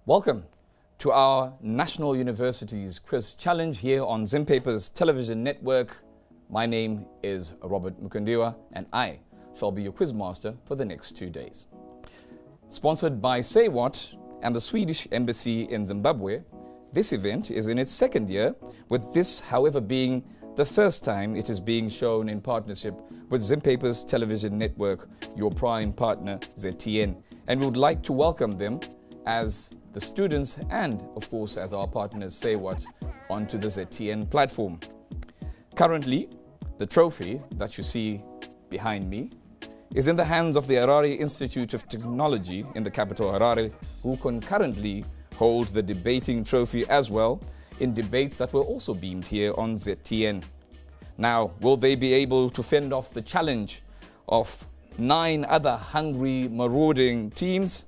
Welcome to our National Universities Quiz Challenge here on Zimpaper's television network. My name is Robert Mukundiwa and I shall be your quizmaster for the next 2 days. Sponsored by Say What and the Swedish Embassy in Zimbabwe, this event is in its second year, with this, however, being the first time it is being shown in partnership with Zimpaper's television network, your prime partner, ZTN. And we would like to welcome them as the students and, of course, as our partners Say What onto the ZTN platform. Currently, the trophy that you see behind me is in the hands of the Harare Institute of Technology in the capital Harare, who concurrently hold the debating trophy as well in debates that were also beamed here on ZTN. Now, will they be able to fend off the challenge of 9 other hungry, marauding teams?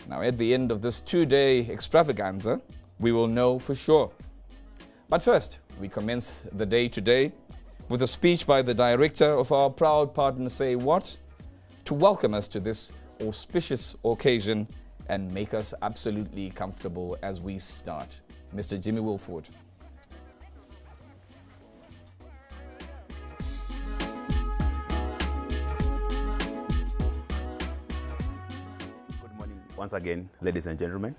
Now, at the end of this 2-day extravaganza, we will know for sure. But first, we commence the day today with a speech by the director of our proud partner Say What to welcome us to this auspicious occasion and make us absolutely comfortable as we start. Mr. Jimmy Wilford. Once again, ladies and gentlemen,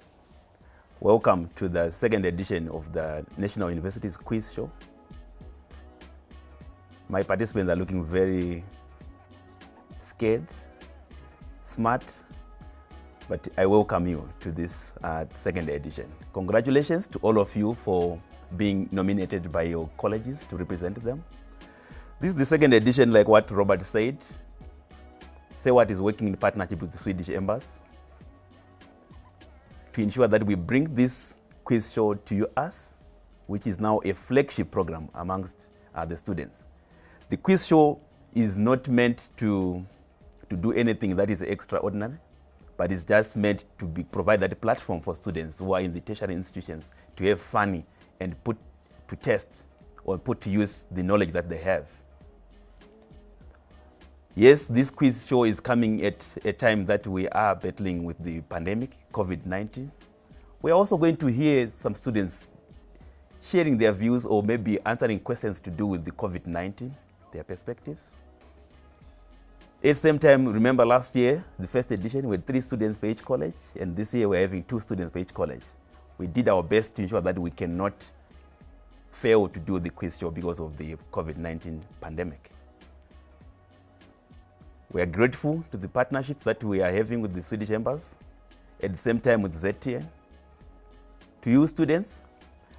welcome to the second edition of the National Universities Quiz Show. My participants are looking very scared, smart, but I welcome you to this second edition. Congratulations to all of you for being nominated by your colleges to represent them. This is the second edition, like what Robert said. Say What is working in partnership with the Swedish Embassy to ensure that we bring this quiz show to us, which is now a flagship program amongst the students. The quiz show is not meant to do anything that is extraordinary, but it's just meant to provide that platform for students who are in the tertiary institutions to have fun and put to test or put to use the knowledge that they have. Yes, this quiz show is coming at a time that we are battling with the pandemic, COVID-19. We're also going to hear some students sharing their views or maybe answering questions to do with the COVID-19, their perspectives. At the same time, remember last year, the first edition, we had 3 students per each college, and this year we're having 2 students per each college. We did our best to ensure that we cannot fail to do the quiz show because of the COVID-19 pandemic. We are grateful to the partnership that we are having with the Swedish Embassy, at the same time with ZTN. To you students,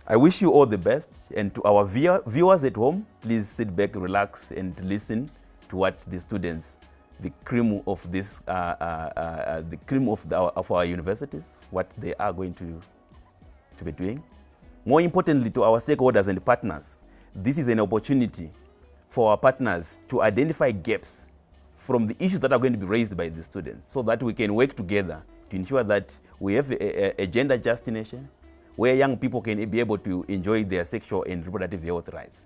I wish you all the best, and to our viewers at home, please sit back, relax, and listen to what the students, the cream of this, the cream of our universities, what they are going to be doing. More importantly, to our stakeholders and partners, this is an opportunity for our partners to identify gaps from the issues that are going to be raised by the students, so that we can work together to ensure that we have a gender just nation where young people can be able to enjoy their sexual and reproductive health rights.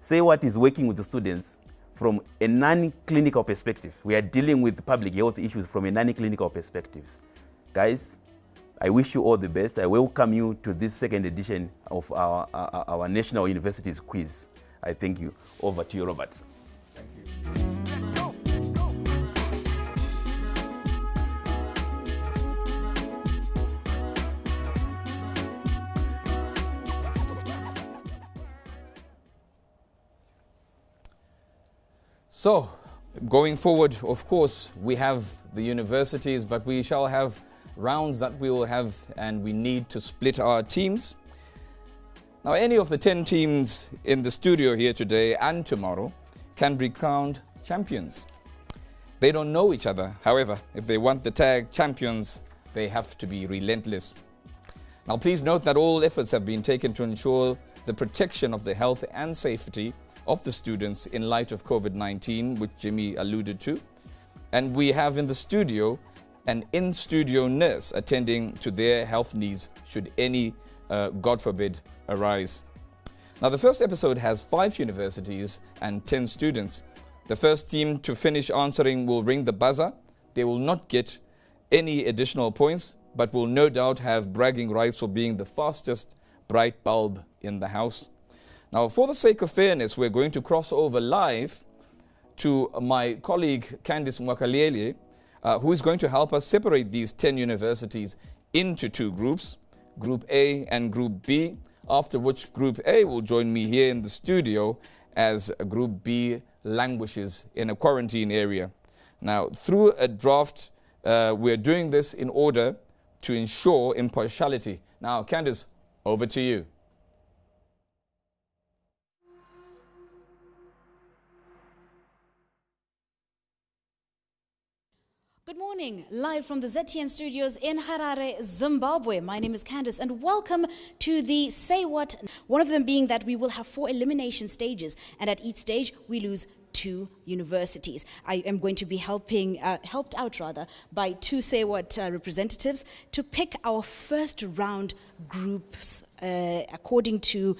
Say What is working with the students from a non-clinical perspective. We are dealing with public health issues from a non-clinical perspective. Guys, I wish you all the best. I welcome you to this second edition of our National Universities Quiz. I thank you. Over to you, Robert. Thank you. So, going forward, of course, we have the universities, but we shall have rounds that we will have, and we need to split our teams. Now, any of the 10 teams in the studio here today and tomorrow can be crowned champions. They don't know each other. However, if they want the tag champions, they have to be relentless. Now, please note that all efforts have been taken to ensure the protection of the health and safety of the students in light of COVID-19, which Jimmy alluded to. And we have in the studio an in-studio nurse attending to their health needs should any, God forbid, arise. Now, the first episode has 5 universities and 10 students. The first team to finish answering will ring the buzzer. They will not get any additional points, but will no doubt have bragging rights for being the fastest bright bulb in the house. Now, for the sake of fairness, we're going to cross over live to my colleague Candice Mwakalele, who is going to help us separate these 10 universities into two groups, Group A and Group B, after which Group A will join me here in the studio as Group B languishes in a quarantine area. Now, through a draft, we're doing this in order to ensure impartiality. Now, Candice, over to you. Good morning, live from the ZTN studios in Harare, Zimbabwe. My name is Candice and welcome to the Say What, one of them being that we will have 4 elimination stages, and at each stage we lose 2 universities. I am going to be helped out by 2 Say What representatives to pick our first round groups according to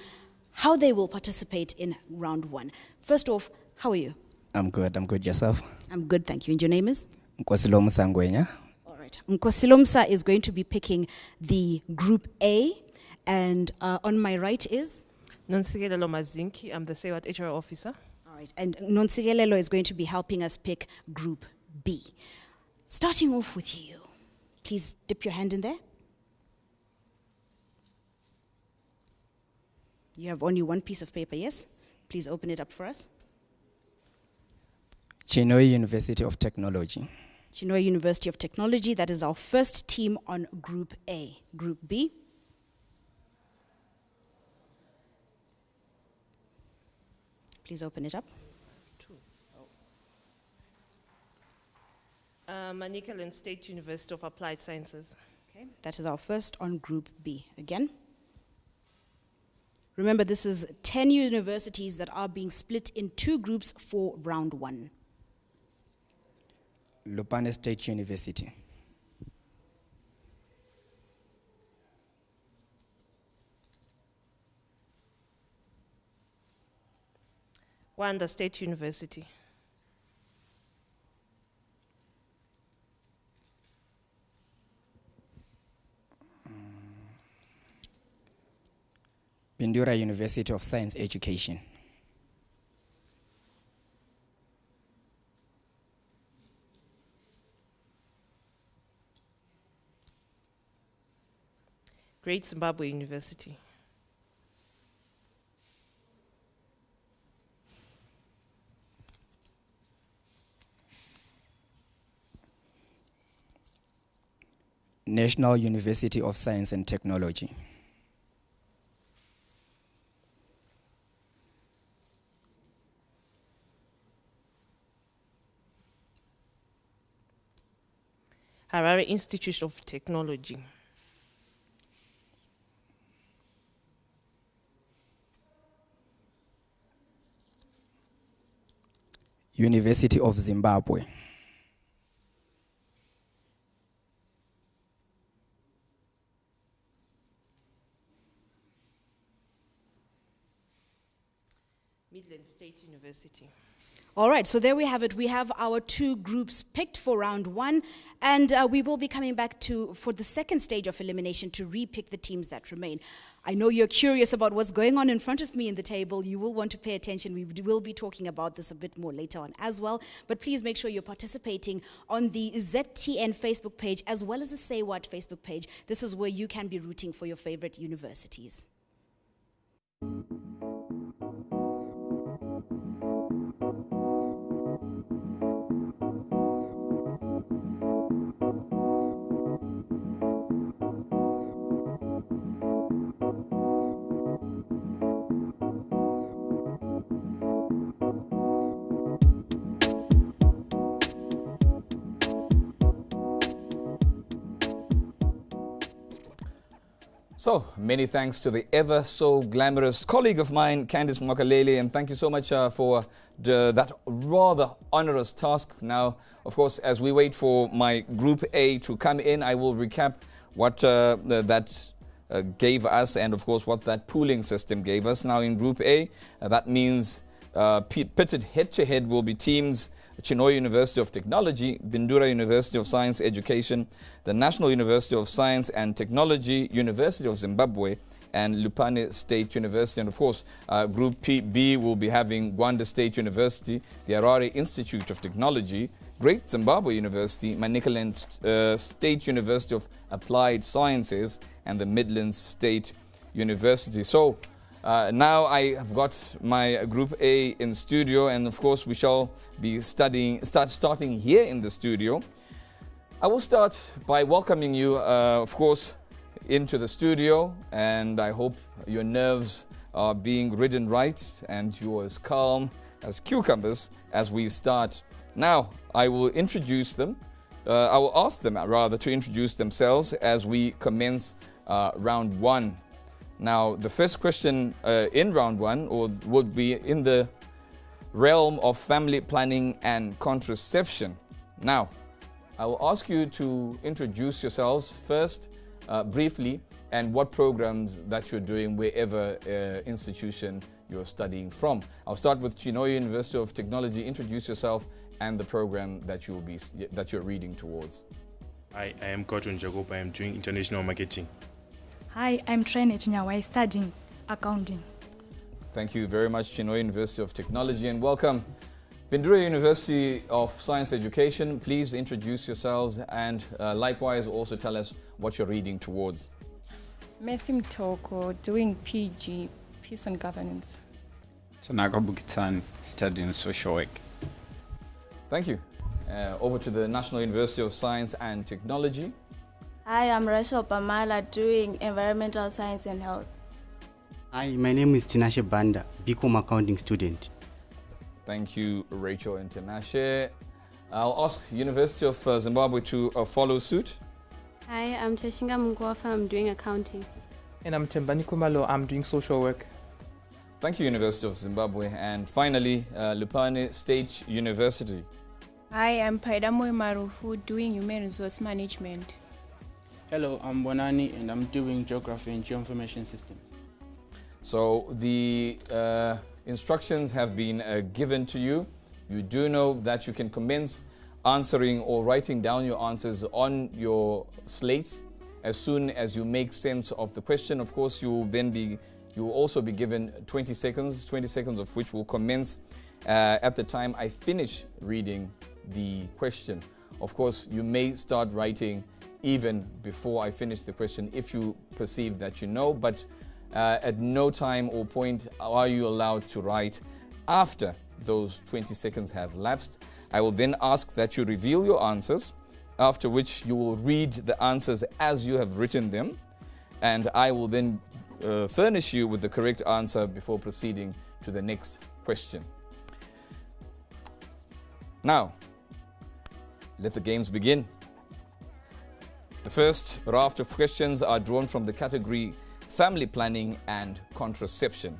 how they will participate in round 1. First off, how are you? I'm good. Yourself? I'm good, thank you. And your name is? Nkosilomsa Ngwenya. All right. Nkosilomsa is going to be picking the Group A, and on my right is? Nonsigelelo Mazinki. I'm the Say What HR officer. All right. And Nonsigelelo is going to be helping us pick Group B. Starting off with you. Please dip your hand in there. You have only one piece of paper, yes? Please open it up for us. Chinhoyi University of Technology. Chinhoyi University of Technology, that is our first team on Group A. Group B? Please open it up. Manicaland State University of Applied Sciences. Okay, that is our first on Group B. Again. Remember, this is 10 universities that are being split in 2 groups for round 1. Lupane State University. Rwanda State University. Bindura University of Science Education. Great Zimbabwe University. National University of Science and Technology. Harare Institute of Technology. University of Zimbabwe. Midland State University. All right, so there we have it. We have our 2 groups picked for round 1, and we will be coming back for the second stage of elimination to re-pick the teams that remain. I know you're curious about what's going on in front of me in the table. You will want to pay attention. We will be talking about this a bit more later on as well. But please make sure you're participating on the ZTN Facebook page as well as the Say What Facebook page. This is where you can be rooting for your favorite universities. So, many thanks to the ever so glamorous colleague of mine, Candice Mwakalele, and thank you so much for that rather onerous task. Now, of course, as we wait for my Group A to come in, I will recap what that gave us and, of course, what that pooling system gave us. Now, in Group A, that means pitted head-to-head will be teams Chinhoyi University of Technology, Bindura University of Science Education, the National University of Science and Technology, University of Zimbabwe, and Lupane State University. And of course, Group B will be having Gwanda State University, the Harare Institute of Technology, Great Zimbabwe University, Manicaland State University of Applied Sciences, and the Midlands State University. So now I have got my Group A in studio, and of course we shall be starting here in the studio. I will start by welcoming you, of course, into the studio, and I hope your nerves are being ridden right and you're as calm as cucumbers as we start. Now, I will introduce them. I will ask them rather to introduce themselves as we commence round one. Now, the first question in round one would be in the realm of family planning and contraception. Now, I will ask you to introduce yourselves first, briefly, and what programs that you're doing wherever institution you're studying from. I'll start with Chinhoyi University of Technology. Introduce yourself and the program that you're reading towards. Hi, I am Cotton Jacob. I am doing international marketing. Hi, I'm Trainet Nyawai, studying accounting. Thank you very much, Chinhoyi University of Technology, and welcome. Bindura University of Science Education, please introduce yourselves and likewise also tell us what you're reading towards. Messi Mtoko, doing PG, Peace and Governance. Tanaka Bukitani, studying social work. Thank you. Over to the National University of Science and Technology. Hi, I'm Rachel Pamala, doing Environmental Science and Health. Hi, my name is Tinashe Banda, BCom accounting student. Thank you, Rachel and Tinashe. I'll ask University of Zimbabwe to follow suit. Hi, I'm Teshinga Mungwafa, I'm doing accounting. And I'm Tembani Kumalo, I'm doing social work. Thank you, University of Zimbabwe. And finally, Lupane State University. Hi, I'm Paidamo Marufu, doing human resource management. Hello, I'm Bonani and I'm doing geography and geoinformation systems. So the instructions have been given to you. You do know that you can commence answering or writing down your answers on your slates as soon as you make sense of the question. Of course, you will also be given 20 seconds of which will commence at the time I finish reading the question. Of course, you may start writing even before I finish the question if you perceive that you know, but at no time or point are you allowed to write after those 20 seconds have lapsed. I will then ask that you reveal your answers, after which you will read the answers as you have written them, and I will then furnish you with the correct answer before proceeding to the next question. Now, let the games begin. The first raft of questions are drawn from the category Family Planning and Contraception.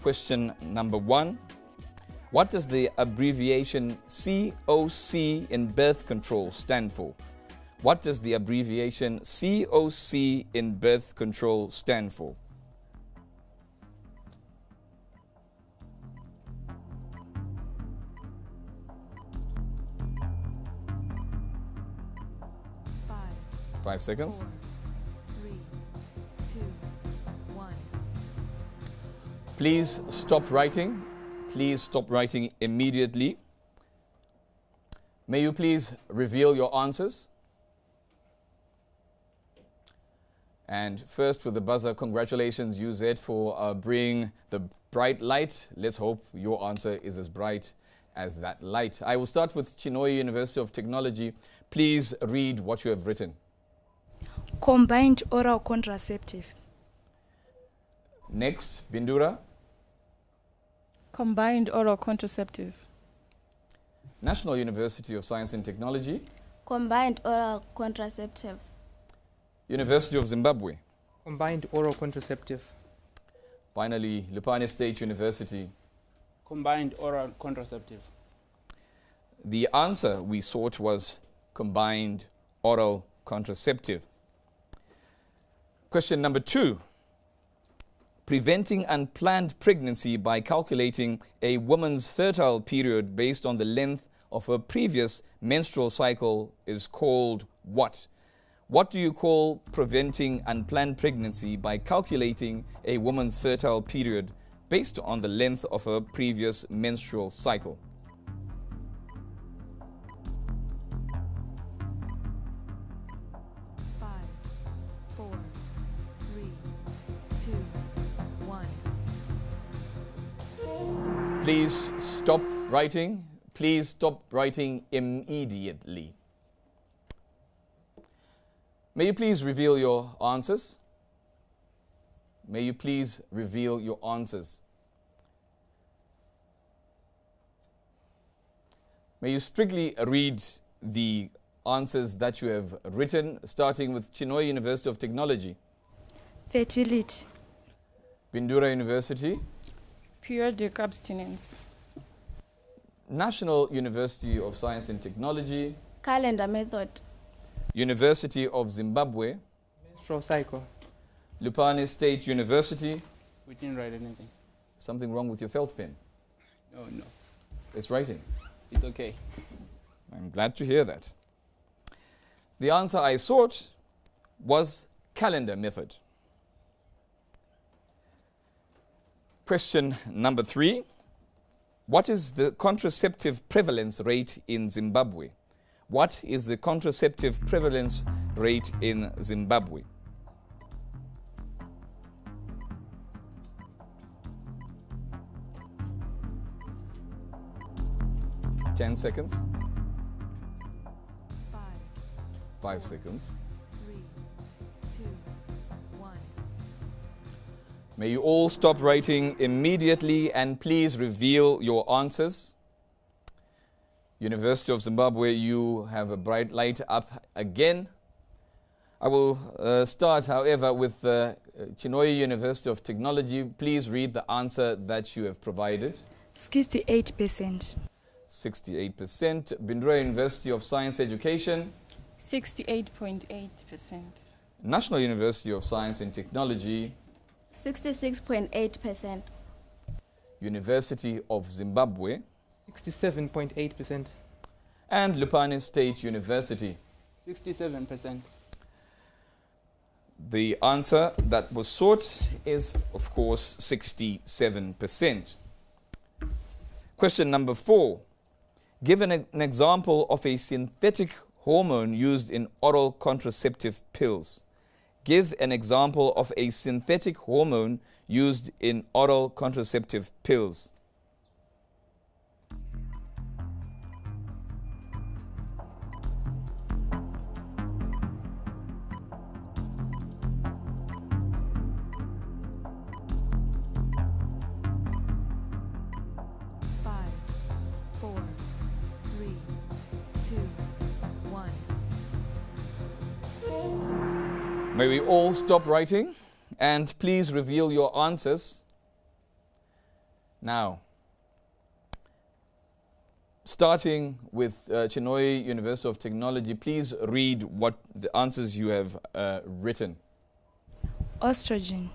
Question number 1. What does the abbreviation COC in birth control stand for? What does the abbreviation COC in birth control stand for? Five seconds. 4, 3, 2, 1. Please stop writing. Please stop writing immediately. May you please reveal your answers. And first with the buzzer, congratulations UZ for bringing the bright light. Let's hope your answer is as bright as that light. I will start with Chinhoyi University of Technology. Please read what you have written. Combined oral contraceptive. Next, Bindura. Combined oral contraceptive. National University of Science and Technology. Combined oral contraceptive. University of Zimbabwe. Combined oral contraceptive. Finally, Lupane State University. Combined oral contraceptive. The answer we sought was combined oral contraceptive. Question number 2. Preventing unplanned pregnancy by calculating a woman's fertile period based on the length of her previous menstrual cycle is called what? What do you call preventing unplanned pregnancy by calculating a woman's fertile period based on the length of her previous menstrual cycle? Five, 4, 3, 2, 1. Please stop writing. Please stop writing immediately. May you please reveal your answers? May you please reveal your answers? May you strictly read the answers that you have written, starting with Chinhoyi University of Technology. Fertility. Bindura University. Periodic abstinence. National University of Science and Technology. Calendar method. University of Zimbabwe. Menstrual cycle. Lupane State University. We didn't write anything. Something wrong with your felt pen? Oh, no. It's writing. It's okay. I'm glad to hear that. The answer I sought was calendar method. Question number 3. What is the contraceptive prevalence rate in Zimbabwe? What is the contraceptive prevalence rate in Zimbabwe? Ten seconds. 5 seconds. 3, 2, 1. May you all stop writing immediately and please reveal your answers. University of Zimbabwe, you have a bright light up again. I will start, however, with Chinhoyi University of Technology. Please read the answer that you have provided. 68%. 68%. Bindura University of Science Education. 68.8%. National University of Science and Technology. 66.8%. University of Zimbabwe. 67.8%. And Lupane State University. 67%. The answer that was sought is, of course, 67%. Question number 4. Give an example of a synthetic hormone used in oral contraceptive pills. Give an example of a synthetic hormone used in oral contraceptive pills. Five, 4, 3, 2, 1. May we all stop writing and please reveal your answers. Now, starting with Chinhoyi University of Technology, please read what the answers you have written. Estrogen.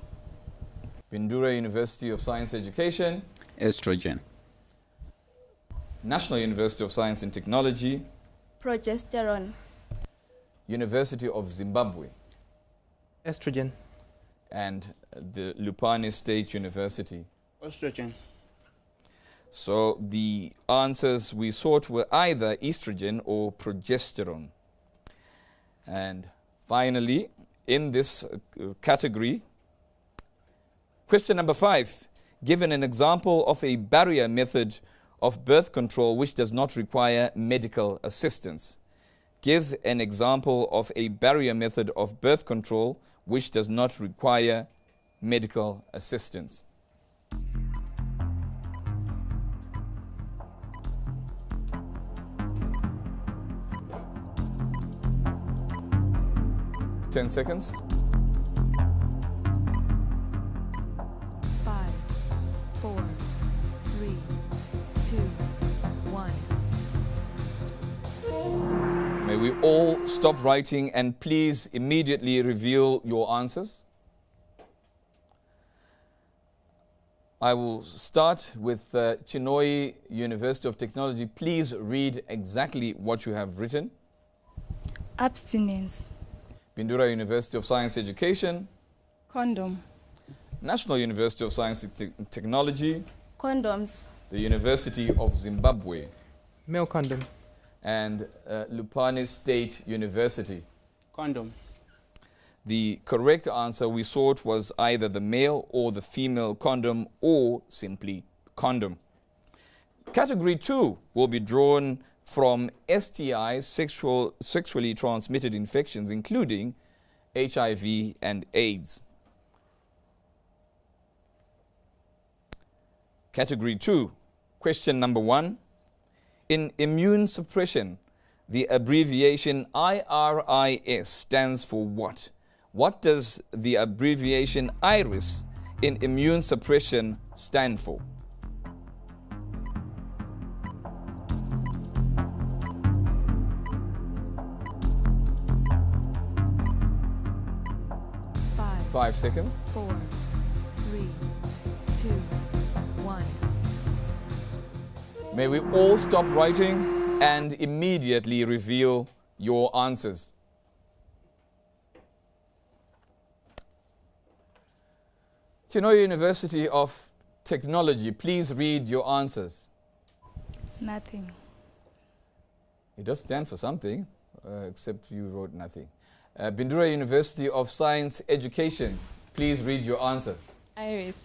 Bindura University of Science Education. Estrogen. National University of Science and Technology. Progesterone. University of Zimbabwe. Estrogen. And the Lupane State University. Estrogen. So the answers we sought were either estrogen or progesterone. And finally, in this category, question number 5. Given an example of a barrier method of birth control which does not require medical assistance. Give an example of a barrier method of birth control which does not require medical assistance. Ten seconds. 5, 4, 3, 2, 1. May we all stop writing and please immediately reveal your answers. I will start with Chinhoyi University of Technology. Please read exactly what you have written. Abstinence. Bindura University of Science Education. Condom. National University of Science and Technology. Condoms. The University of Zimbabwe. Male condom. And Lupane State University. Condom. The correct answer we sought was either the male or the female condom or simply condom. Category 2 will be drawn from STIs, sexually transmitted infections, including HIV and AIDS. Category 2, question number 1. In immune suppression, the abbreviation IRIS stands for what? What does the abbreviation IRIS in immune suppression stand for? Five, 5 seconds. 4, 3, 2, 1. May we all stop writing and immediately reveal your answers. Chinhoyi University of Technology, please read your answers. Nothing. It does stand for something, except you wrote nothing. Bindura University of Science Education, please read your answer. Iris.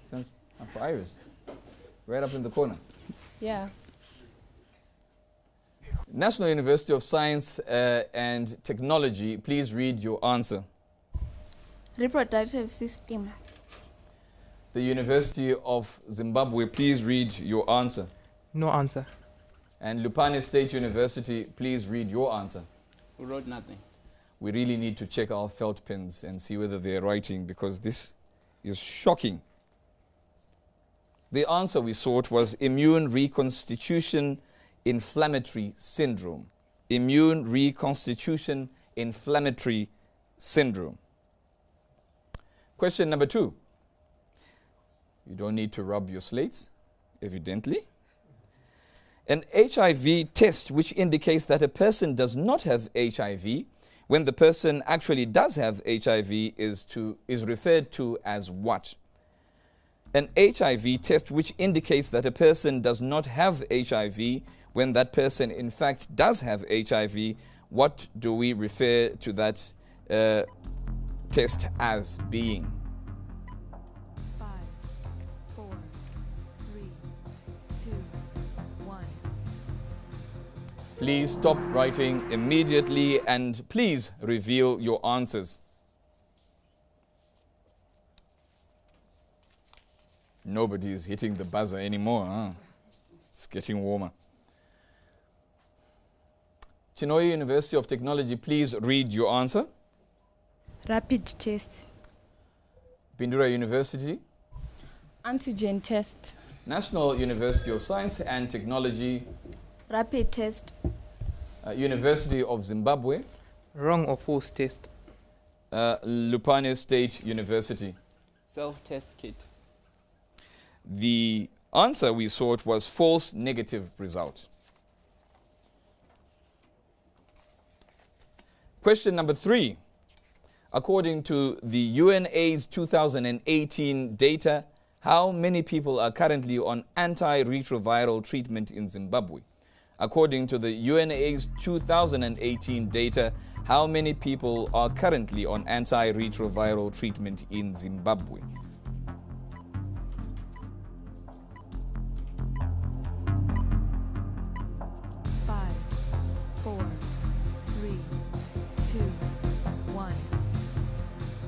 Stands for Iris. Right up in the corner. Yeah. National University of Science and Technology, please read your answer. Reproductive system. The University of Zimbabwe, please read your answer. No answer. And Lupane State University, please read your answer. Who wrote nothing? We really need to check our felt pens and see whether they're writing, because this is shocking. The answer we sought was immune reconstitution inflammatory syndrome. Immune reconstitution inflammatory syndrome. Question number 2. You don't need to rub your slates, evidently. An HIV test which indicates that a person does not have HIV when the person actually does have HIV is referred to as what? An HIV test which indicates that a person does not have HIV when that person in fact does have HIV, what do we refer to that test as being? 5, 4, 3, 2, 1. Please stop writing immediately and please reveal your answers. Nobody is hitting the buzzer anymore. Huh? It's getting warmer. Chinhoyi University of Technology, please read your answer. Rapid test. Bindura University. Antigen test. National University of Science and Technology. Rapid test. University of Zimbabwe. Wrong or false test. Lupane State University. Self-test kit. The answer we sought was false negative result. Question number 3. According to the UNAIDS 2018 data, how many people are currently on antiretroviral treatment in Zimbabwe? According to the UNAIDS 2018 data, how many people are currently on antiretroviral treatment in Zimbabwe?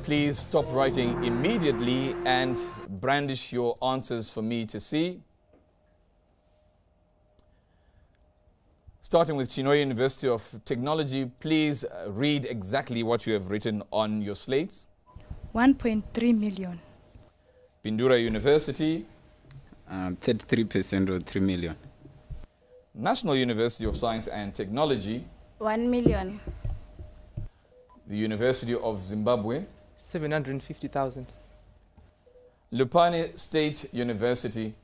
Please stop writing immediately and brandish your answers for me to see. Starting with Chinhoyi University of Technology, please read exactly what you have written on your slates. 1.3 million. Bindura University. 33% or 3 million. National University of Science and Technology. 1 million. The University of Zimbabwe. 750,000. Lupane State University.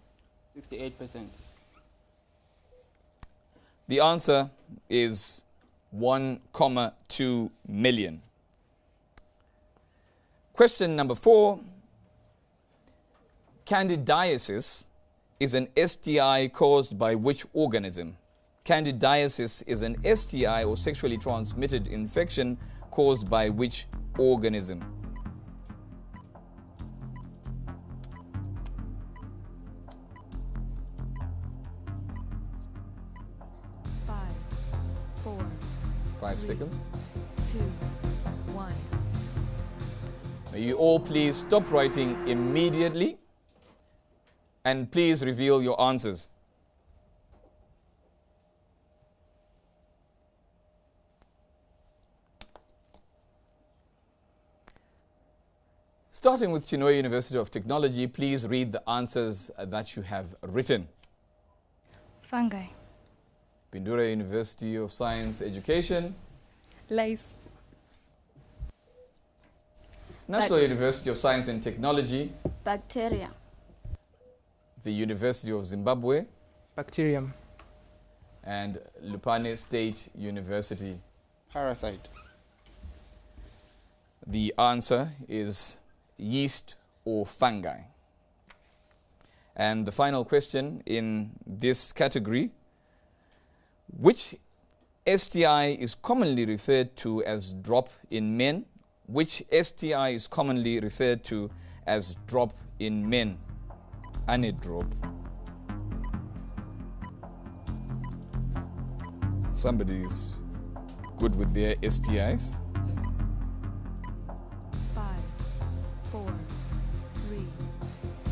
68%. The answer is 1,2 million. Question number 4. Candidiasis is an STI caused by which organism? Candidiasis is an STI or sexually transmitted infection caused by which organism? Five, 4, 5 3, seconds. 2, 1. May you all please stop writing immediately and please reveal your answers. Starting with Chinhoyi University of Technology, please read the answers that you have written. Fungi. Pindura University of Science Education. Lice. National University of Science and Technology. Bacteria. The University of Zimbabwe. Bacterium. And Lupane State University. Parasite. The answer is yeast or fungi. And the final question in this category: which STI is commonly referred to as drop in men? Which STI is commonly referred to as drop in men? Anidrop. Somebody's good with their STIs. 5, 4, 3,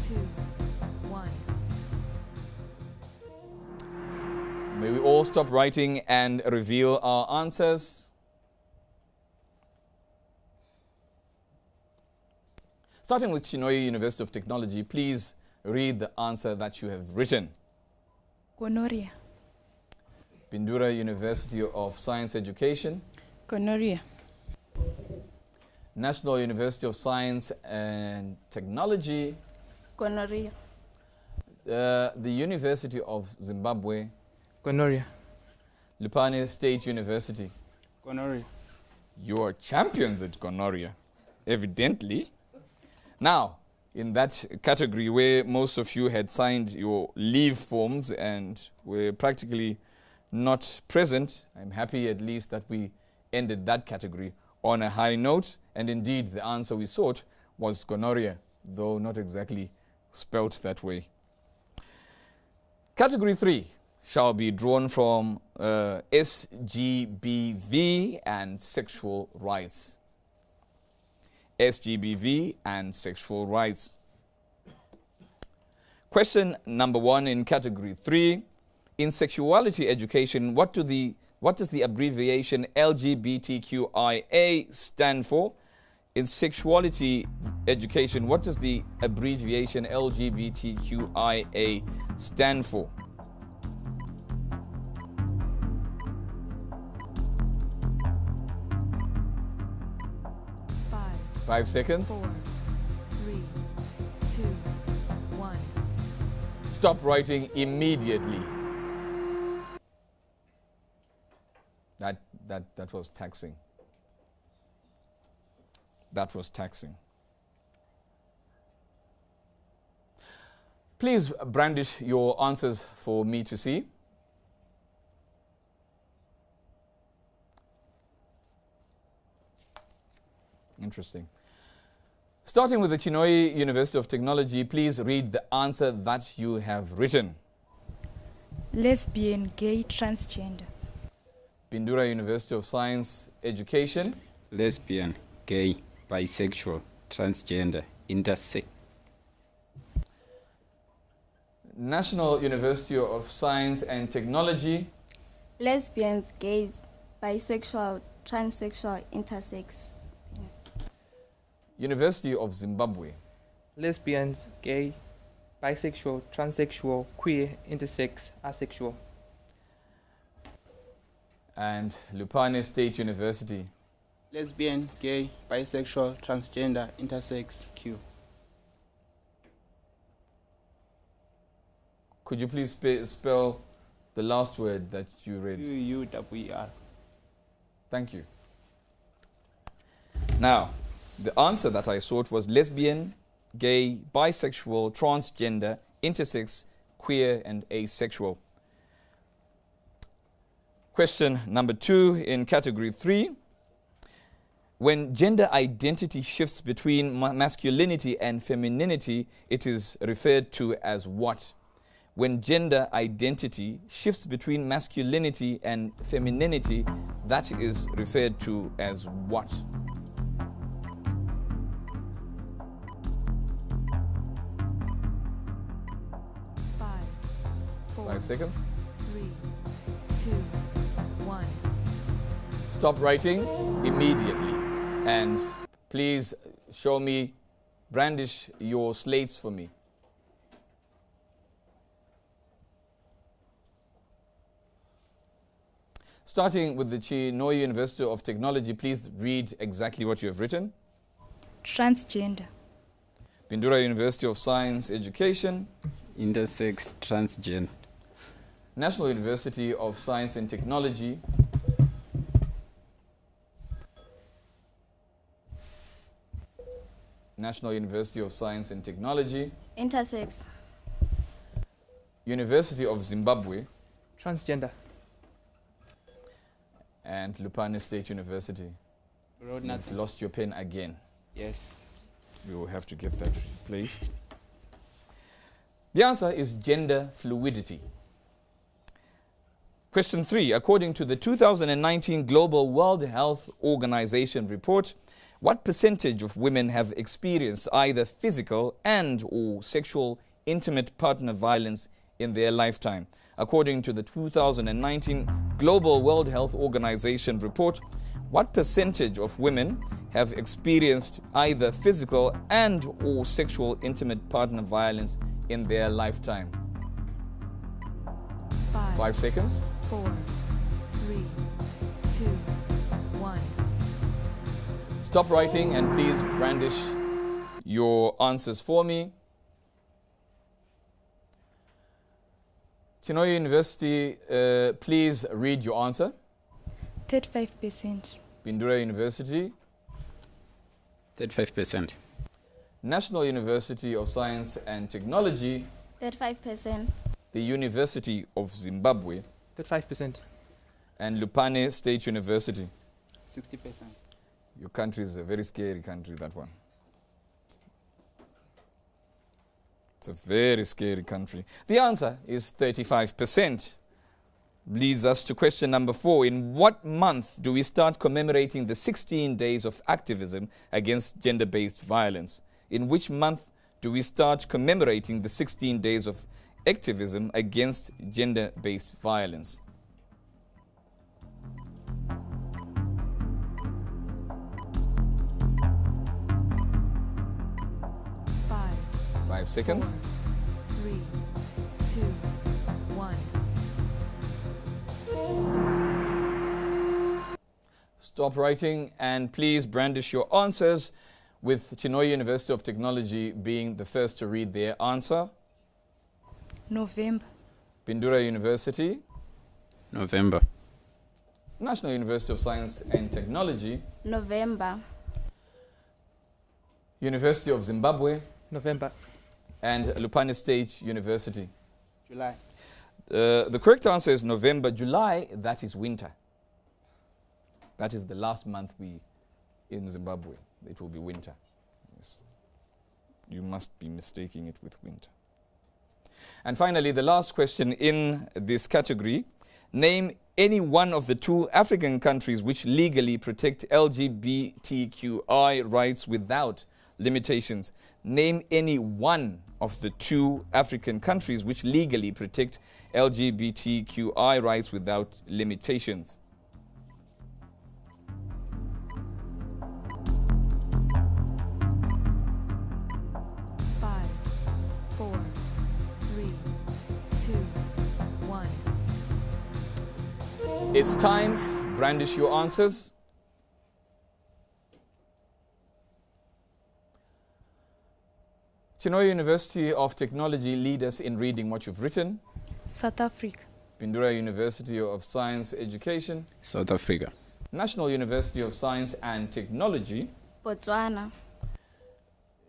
2, 1. May we all stop writing and reveal our answers. Starting with Chinhoyi University of Technology, please read the answer that you have written. Gonorrhea. Pindura University of Science Education. Gonorrhea. National University of Science and Technology. Gonorrhea. The University of Zimbabwe. Gonorrhea. Lupane State University. Gonorrhea. You are champions at gonorrhea, evidently. Now, in that category where most of you had signed your leave forms and were practically not present, I'm happy at least that we ended that category on a high note. And indeed, the answer we sought was gonorrhea, though not exactly spelt that way. Category 3 shall be drawn from SGBV and sexual rights. SGBV and sexual rights. Question number 1 in category 3. In sexuality education, what does the abbreviation LGBTQIA stand for? In sexuality education, what does the abbreviation LGBTQIA stand for? Five, 5 seconds. 4, 3, 2, 1. Stop writing immediately. That was taxing. That was taxing. Please brandish your answers for me to see. Interesting. Starting with the Chinhoyi University of Technology, please read the answer that you have written. Lesbian, gay, transgender. Pindura University of Science Education. Lesbian, gay, bisexual, transgender, intersex. National University of Science and Technology. Lesbians, gays, bisexual, transsexual, intersex. University of Zimbabwe. Lesbians, gay, bisexual, transsexual, queer, intersex, asexual. And Lupane State University. Lesbian, gay, bisexual, transgender, intersex, Q. Could you please spell the last word that you read? UUWER. Thank you. Now, the answer that I sought was lesbian, gay, bisexual, transgender, intersex, queer, and asexual. Question number 2 in category 3. When gender identity shifts between masculinity and femininity, it is referred to as what? When gender identity shifts between masculinity and femininity, that is referred to as what? Five, 4, 5 seconds. 3, 2, 1. Stop writing immediately. And please show me, brandish your slates for me. Starting with the Chinhoyi University of Technology, please read exactly what you have written. Transgender. Bindura University of Science Education. Intersex, transgender. National University of Science and Technology. National University of Science and Technology. Intersex. University of Zimbabwe. Transgender. And Lupane State University. Wrote You've nothing. lost your pen again. Yes. We will have to get that replaced. The answer is gender fluidity. Question 3. According to the 2019 Global World Health Organization report, what percentage of women have experienced either physical and or sexual intimate partner violence in their lifetime? According to the 2019 Global World Health Organization report, what percentage of women have experienced either physical and or sexual intimate partner violence in their lifetime? 5 seconds. 4, 3, 2, 1. Stop writing and please brandish your answers for me. Chinhoyi University, please read your answer. 35%. Bindura University. 35%. National University of Science and Technology. 35%. The University of Zimbabwe. 35%. And Lupane State University. 60%. Your country is a very scary country, that one. It's a very scary country. The answer is 35%. Leads us to question number 4. In what month do we start commemorating the 16 days of activism against gender-based violence? In which month do we start commemorating the 16 days of activism against gender-based violence? Five, 5 seconds. 3, 2, 1. Stop writing and please brandish your answers, with Chinhoyi University of Technology being the first to read their answer. November. Bindura University. November. National University of Science and Technology. November. University of Zimbabwe. November. And Lupane State University. July. The correct answer is November. July, that is winter. That is the last month in Zimbabwe. It will be winter. Yes. You must be mistaking it with winter. And finally, the last question in this category. Name any one of the 2 African countries which legally protect LGBTQI rights without limitations. Name any one of the 2 African countries which legally protect LGBTQI rights without limitations. Five, 4, 3, 2, 1. It's time. Brandish your answers. Chinhoyi University of Technology, lead us in reading what you've written. South Africa. Pindura University of Science Education. South Africa. National University of Science and Technology. Botswana.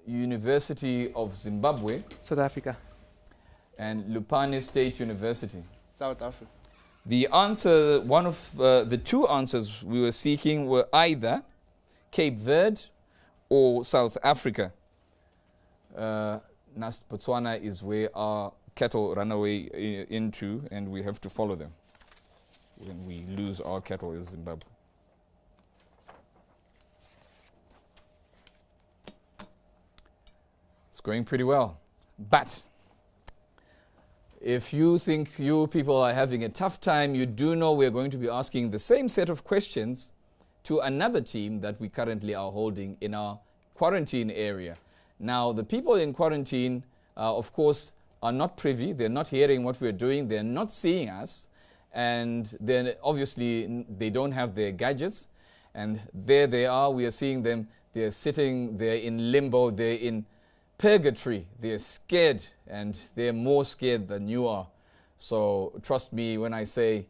University of Zimbabwe. South Africa. And Lupane State University. South Africa. The answer, one of the two answers we were seeking were either Cape Verde or South Africa. Botswana is where our cattle run away into, and we have to follow them. When we lose our cattle in Zimbabwe. It's going pretty well. But if you think you people are having a tough time, you do know we're going to be asking the same set of questions to another team that we currently are holding in our quarantine area. Now, the people in quarantine, of course, are not privy. They're not hearing what we're doing. They're not seeing us. And then obviously they don't have their gadgets. And there they are. We are seeing them. They're sitting. They're in limbo. They're in purgatory. They're scared. And they're more scared than you are. So trust me when I say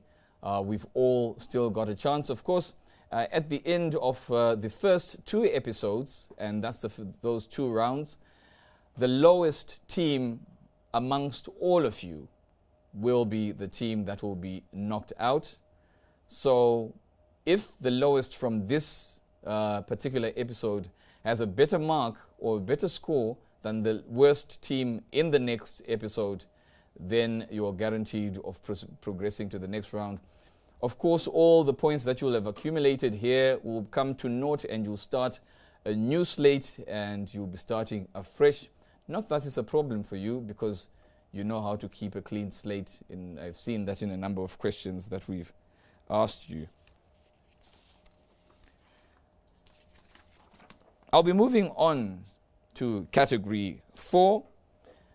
we've all still got a chance. Of course, at the end of the first two episodes, and that's those two rounds, the lowest team amongst all of you will be the team that will be knocked out. So if the lowest from this particular episode has a better mark or a better score than the worst team in the next episode, then you're guaranteed of progressing to the next round. Of course, all the points that you'll have accumulated here will come to naught, and you'll start a new slate and you'll be starting afresh. Not that it's a problem for you, because you know how to keep a clean slate. I've seen that in a number of questions that we've asked you. I'll be moving on to category 4.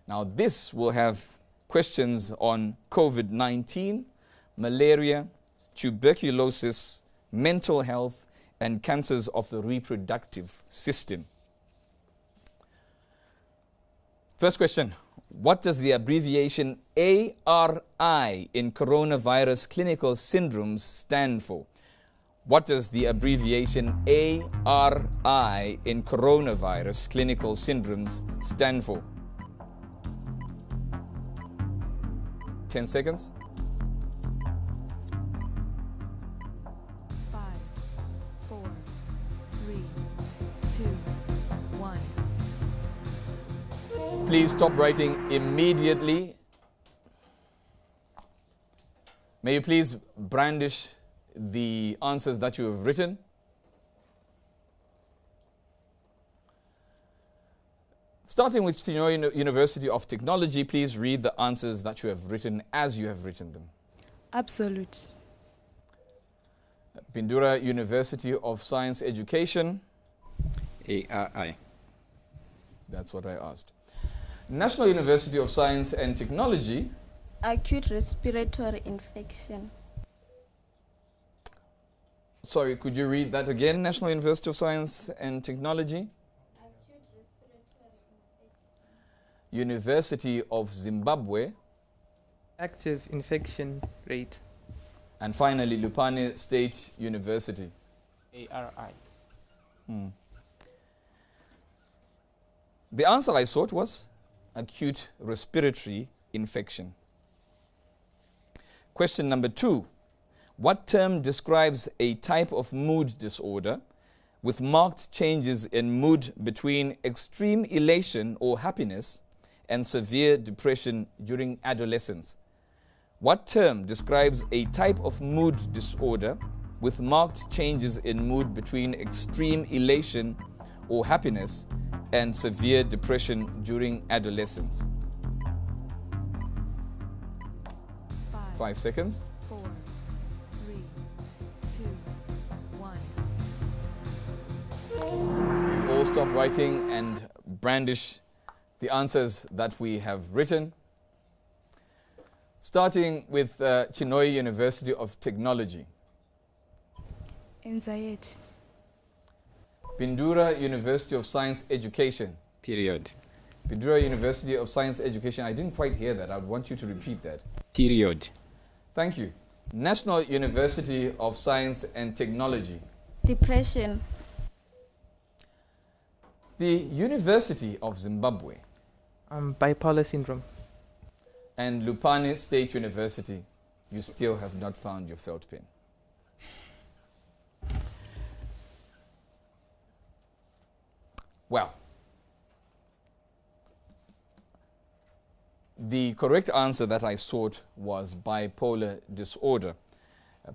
Now this will have questions on COVID-19, malaria, tuberculosis, mental health, and cancers of the reproductive system. First question, what does the abbreviation ARI in coronavirus clinical syndromes stand for? What does the abbreviation ARI in coronavirus clinical syndromes stand for? 10 seconds. 5, 4, 3, 2, 1. Please stop writing immediately. May you please brandish the answers that you have written. Starting with Chinhoyi University of Technology, please read the answers that you have written as you have written them. Absolute. Pindura University of Science Education. ARI. That's what I asked. National University of Science and Technology. Acute respiratory infection. Sorry, could you read that again? National University of Science and Technology. Acute respiratory infection. University of Zimbabwe. Active infection rate. And finally, Lupane State University. ARI. The answer I sought was acute respiratory infection. Question number 2. What term describes a type of mood disorder with marked changes in mood between extreme elation or happiness and severe depression during adolescence? What term describes a type of mood disorder with marked changes in mood between extreme elation or happiness and severe depression during adolescence? 5 seconds. 4, 3, 2, 1. You all stop writing and brandish the answers that we have written. Starting with Chinhoyi University of Technology. Anxiety. Pindura University of Science Education. Period. Bindura University of Science Education. I didn't quite hear that. I would want you to repeat that. Period. Thank you. National University of Science and Technology. Depression. The University of Zimbabwe. Bipolar syndrome. And Lupane State University. You still have not found your felt pen. Well, the correct answer that I sought was bipolar disorder.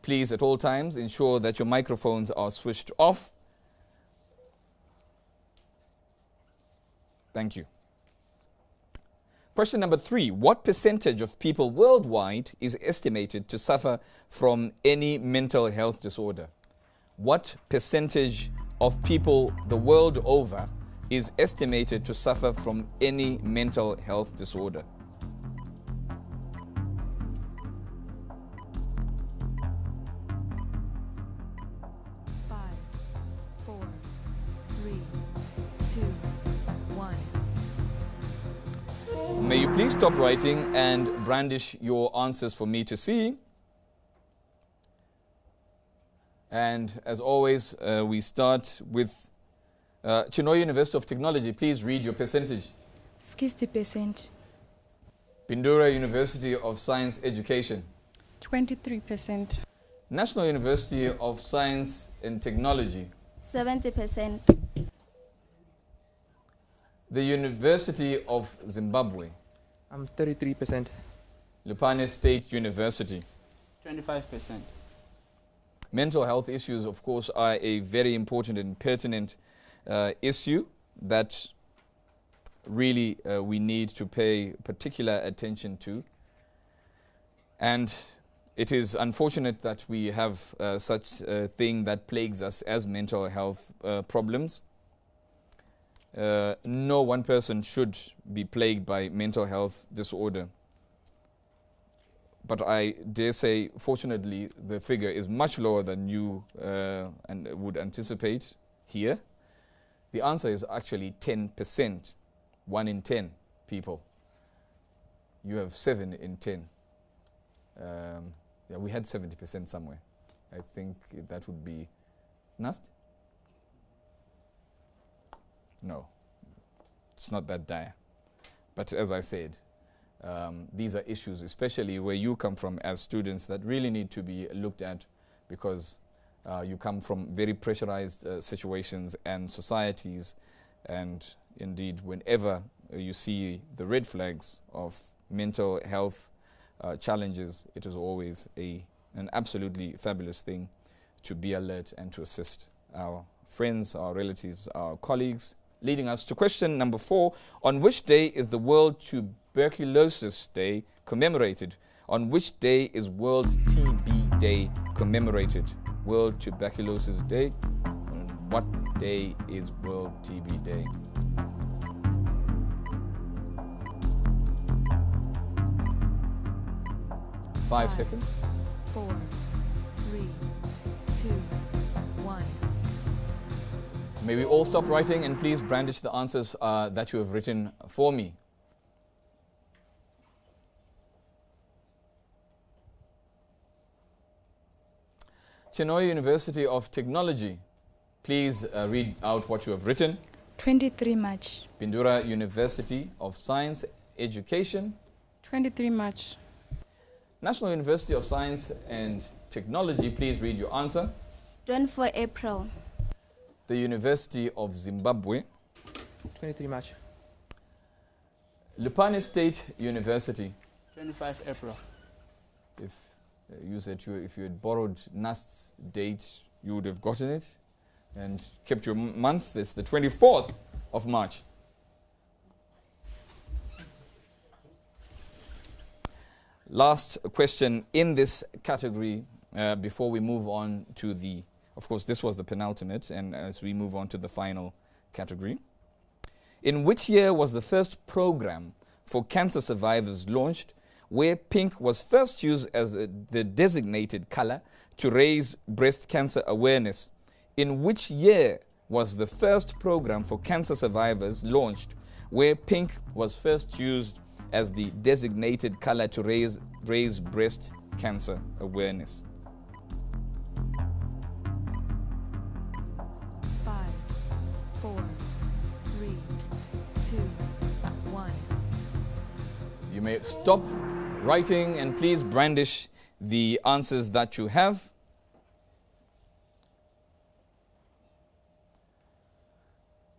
Please, at all times, ensure that your microphones are switched off. Thank you. Question number 3. What percentage of people worldwide is estimated to suffer from any mental health disorder? What percentage of people the world over is estimated to suffer from any mental health disorder? May you please stop writing and brandish your answers for me to see. And as always, we start with Chinhoyi University of Technology. Please read your percentage. 60%. Bindura University of Science Education. 23%. National University of Science and Technology. 70%. The University of Zimbabwe. 33%. Lupane State University. 25%. Mental health issues, of course, are a very important and pertinent issue that really we need to pay particular attention to. And it is unfortunate that we have such a thing that plagues us as mental health problems. No one person should be plagued by mental health disorder. But I dare say, fortunately, the figure is much lower than you and would anticipate here. The answer is actually 10%. 1 in 10 people. You have 7 in 10. Yeah, we had 70% somewhere. I think that would be Nast? No, it's not that dire. But as I said, these are issues, especially where you come from as students, that really need to be looked at, because you come from very pressurized situations and societies, and indeed whenever you see the red flags of mental health challenges, it is always an absolutely fabulous thing to be alert and to assist our friends, our relatives, our colleagues. Leading us to question number 4. On which day is the World Tuberculosis Day commemorated? On which day is World TB Day commemorated? World Tuberculosis Day. On what day is World TB Day? Five seconds. 4, 3, 2, 1. May we all stop writing and please brandish the answers that you have written for me. Chinhoyi University of Technology, please read out what you have written. 23 March. Bindura University of Science Education. 23 March. National University of Science and Technology, please read your answer. 24 April. The University of Zimbabwe. 23 March. Lupane State University. 25 April. If you said if you had borrowed Nast's date, you would have gotten it and kept your month. It's the 24th of March. Last question in this category before we move on to the, of course, this was the penultimate, and as we move on to the final category. In which year was the first program for cancer survivors launched, where pink was first used as the designated color to raise breast cancer awareness? In which year was the first program for cancer survivors launched, where pink was first used as the designated color to raise breast cancer awareness? 5, 4, 3, 2, 1. You may stop writing and please brandish the answers that you have.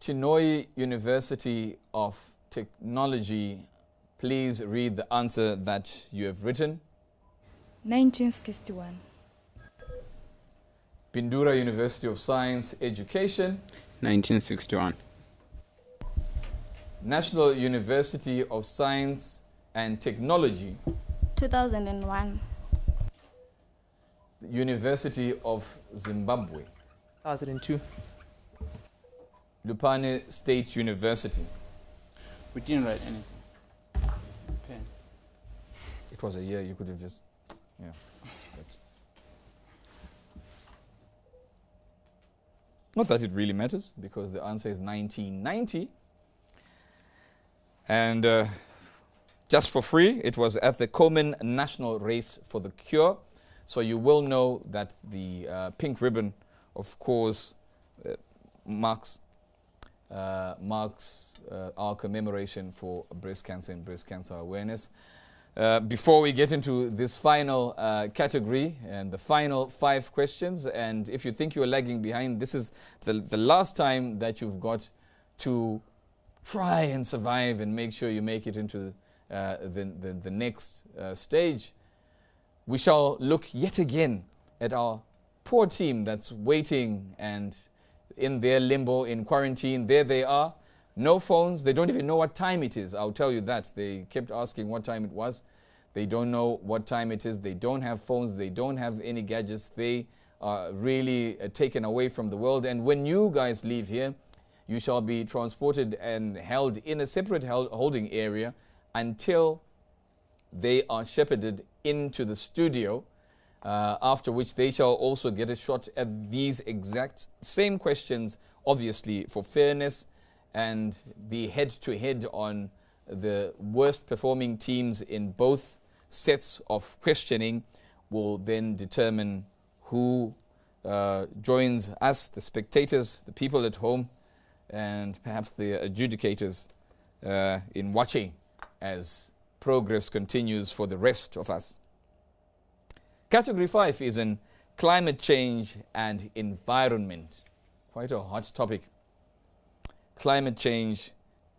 Chinhoyi University of Technology, please read the answer that you have written. 1961. Pindura University of Science Education. 1961. National University of Science and Technology. 2001. University of Zimbabwe. 2002. Lupane State University. We didn't write anything. Pen. It was a year, you could have just, yeah. But not that it really matters, because the answer is 1990. And just for free, it was at the Komen National Race for the Cure. So you will know that the pink ribbon, of course, marks our commemoration for breast cancer and breast cancer awareness. Before we get into this final category and the final 5 questions, and if you think you're lagging behind, this is the last time that you've got to try and survive and make sure you make it into the next stage. We shall look yet again at our poor team that's waiting and in their limbo, in quarantine. There they are. No phones. They don't even know what time it is. I'll tell you that. They kept asking what time it was. They don't know what time it is. They don't have phones. They don't have any gadgets. They are really taken away from the world. And when you guys leave here, you shall be transported and held in a separate holding area until they are shepherded into the studio, after which they shall also get a shot at these exact same questions, obviously for fairness, and be head-to-head on the worst performing teams in both sets of questioning will then determine who joins us, the spectators, the people at home, and perhaps the adjudicators in watching as progress continues for the rest of us. Category 5 is in climate change and environment. Quite a hot topic. Climate change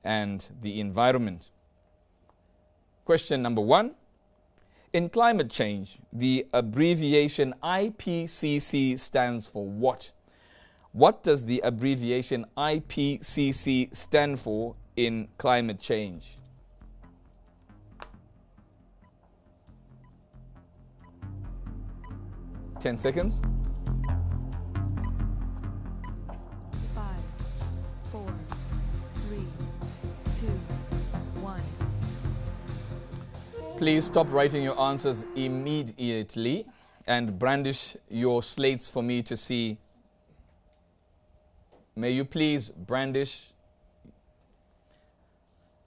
and the environment. Question number 1. In climate change, the abbreviation IPCC stands for what? What does the abbreviation IPCC stand for in climate change? Ten seconds. 5, 4, 3, 2, 1. Please stop writing your answers immediately and brandish your slates for me to see. May you please brandish.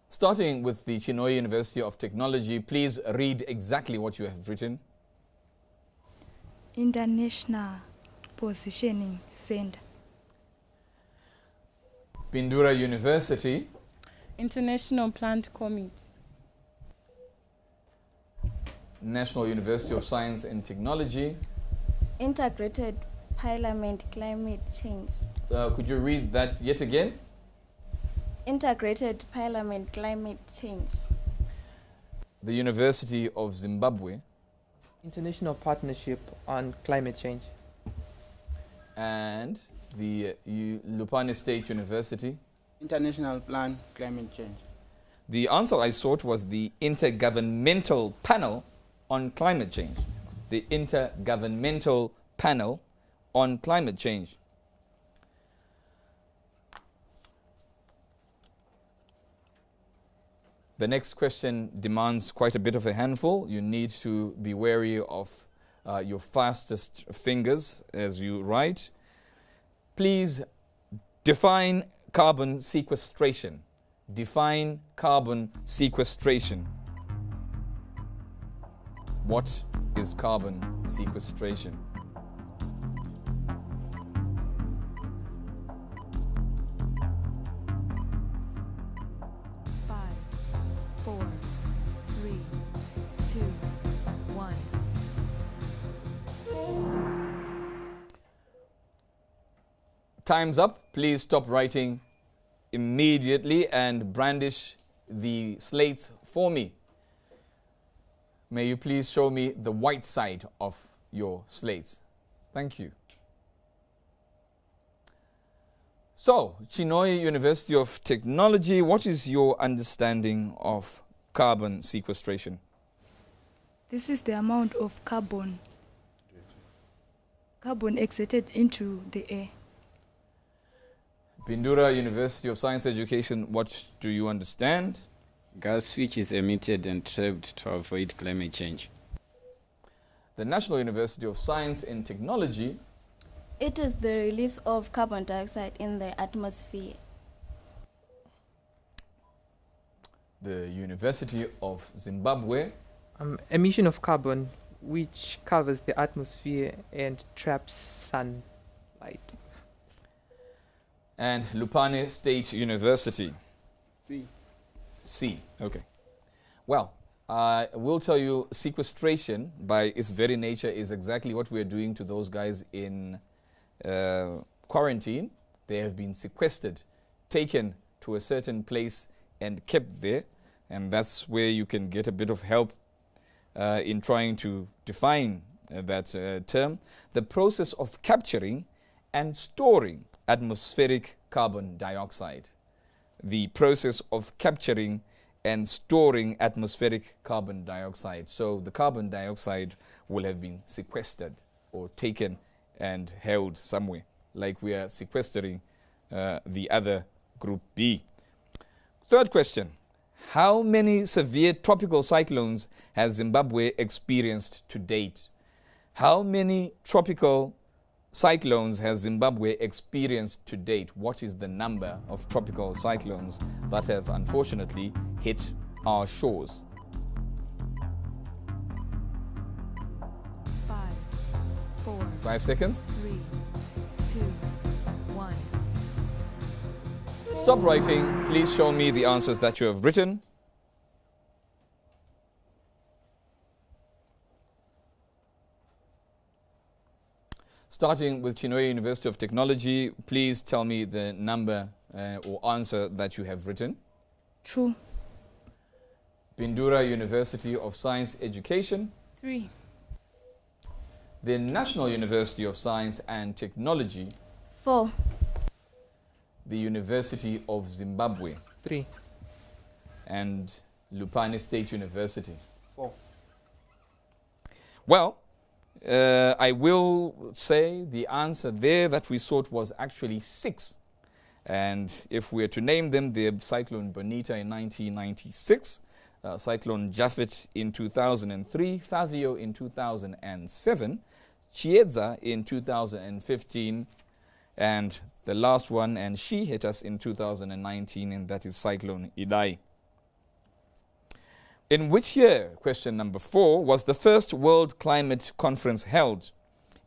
Starting with the Chinhoyi University of Technology, please read exactly what you have written. International Positioning Center. Pindura University. International Plant Committee. National University of Science and Technology. Integrated Parliament Climate Change. Could you read that yet again? Integrated Parliament Climate Change. The University of Zimbabwe. International Partnership on Climate Change. And the Lupane State University. International Plan Climate Change. The answer I sought was the Intergovernmental Panel on Climate Change. The Intergovernmental Panel on Climate Change. The next question demands quite a bit of a handful. You need to be wary of your fastest fingers as you write. Please define carbon sequestration. Define carbon sequestration. What is carbon sequestration? Five, four, three, two, one. Time's up. Please stop writing immediately and brandish the slates for me. May you please show me the white side of your slates. Thank you. So, Chinhoyi University of Technology, what is your understanding of carbon sequestration? This is the amount of carbon exerted into the air. Bindura University of Science Education, what do you understand? Gas which is emitted and trapped to avoid climate change. The National University of Science and Technology. It is the release of carbon dioxide in the atmosphere. The University of Zimbabwe. Emission of carbon, which covers the atmosphere and traps sunlight. And Lupane State University. C. Okay. Well, I will tell you, sequestration by its very nature is exactly what we are doing to those guys in quarantine. They have been sequestered, taken to a certain place and kept there. And that's where you can get a bit of help in trying to define that term. The process of capturing and storing atmospheric carbon dioxide. The process of capturing and storing atmospheric carbon dioxide. So the carbon dioxide will have been sequestered or taken and held somewhere, like we are sequestering the other group B. Third question. How many severe tropical cyclones has Zimbabwe experienced to date? How many tropical cyclones has Zimbabwe experienced to date? What is the number of tropical cyclones that have unfortunately hit our shores? 5, 4, 5 seconds. 3, 2, 1. Stop writing. Please show me the answers that you have written. Starting with Chinhoyi University of Technology, please tell me the number or answer that you have written. True. Bindura University of Science Education. 3. The National University of Science and Technology. 4. The University of Zimbabwe. 3. And Lupane State University. 4. Well, I will say the answer there that we sought was actually 6. And if we are to name them, the Cyclone Bonita in 1996, Cyclone Japhet in 2003, Thavio in 2007, Chiedza in 2015, and the last one, and she hit us in 2019, and that is Cyclone Idai. In which year, question number 4, was the first World Climate Conference held?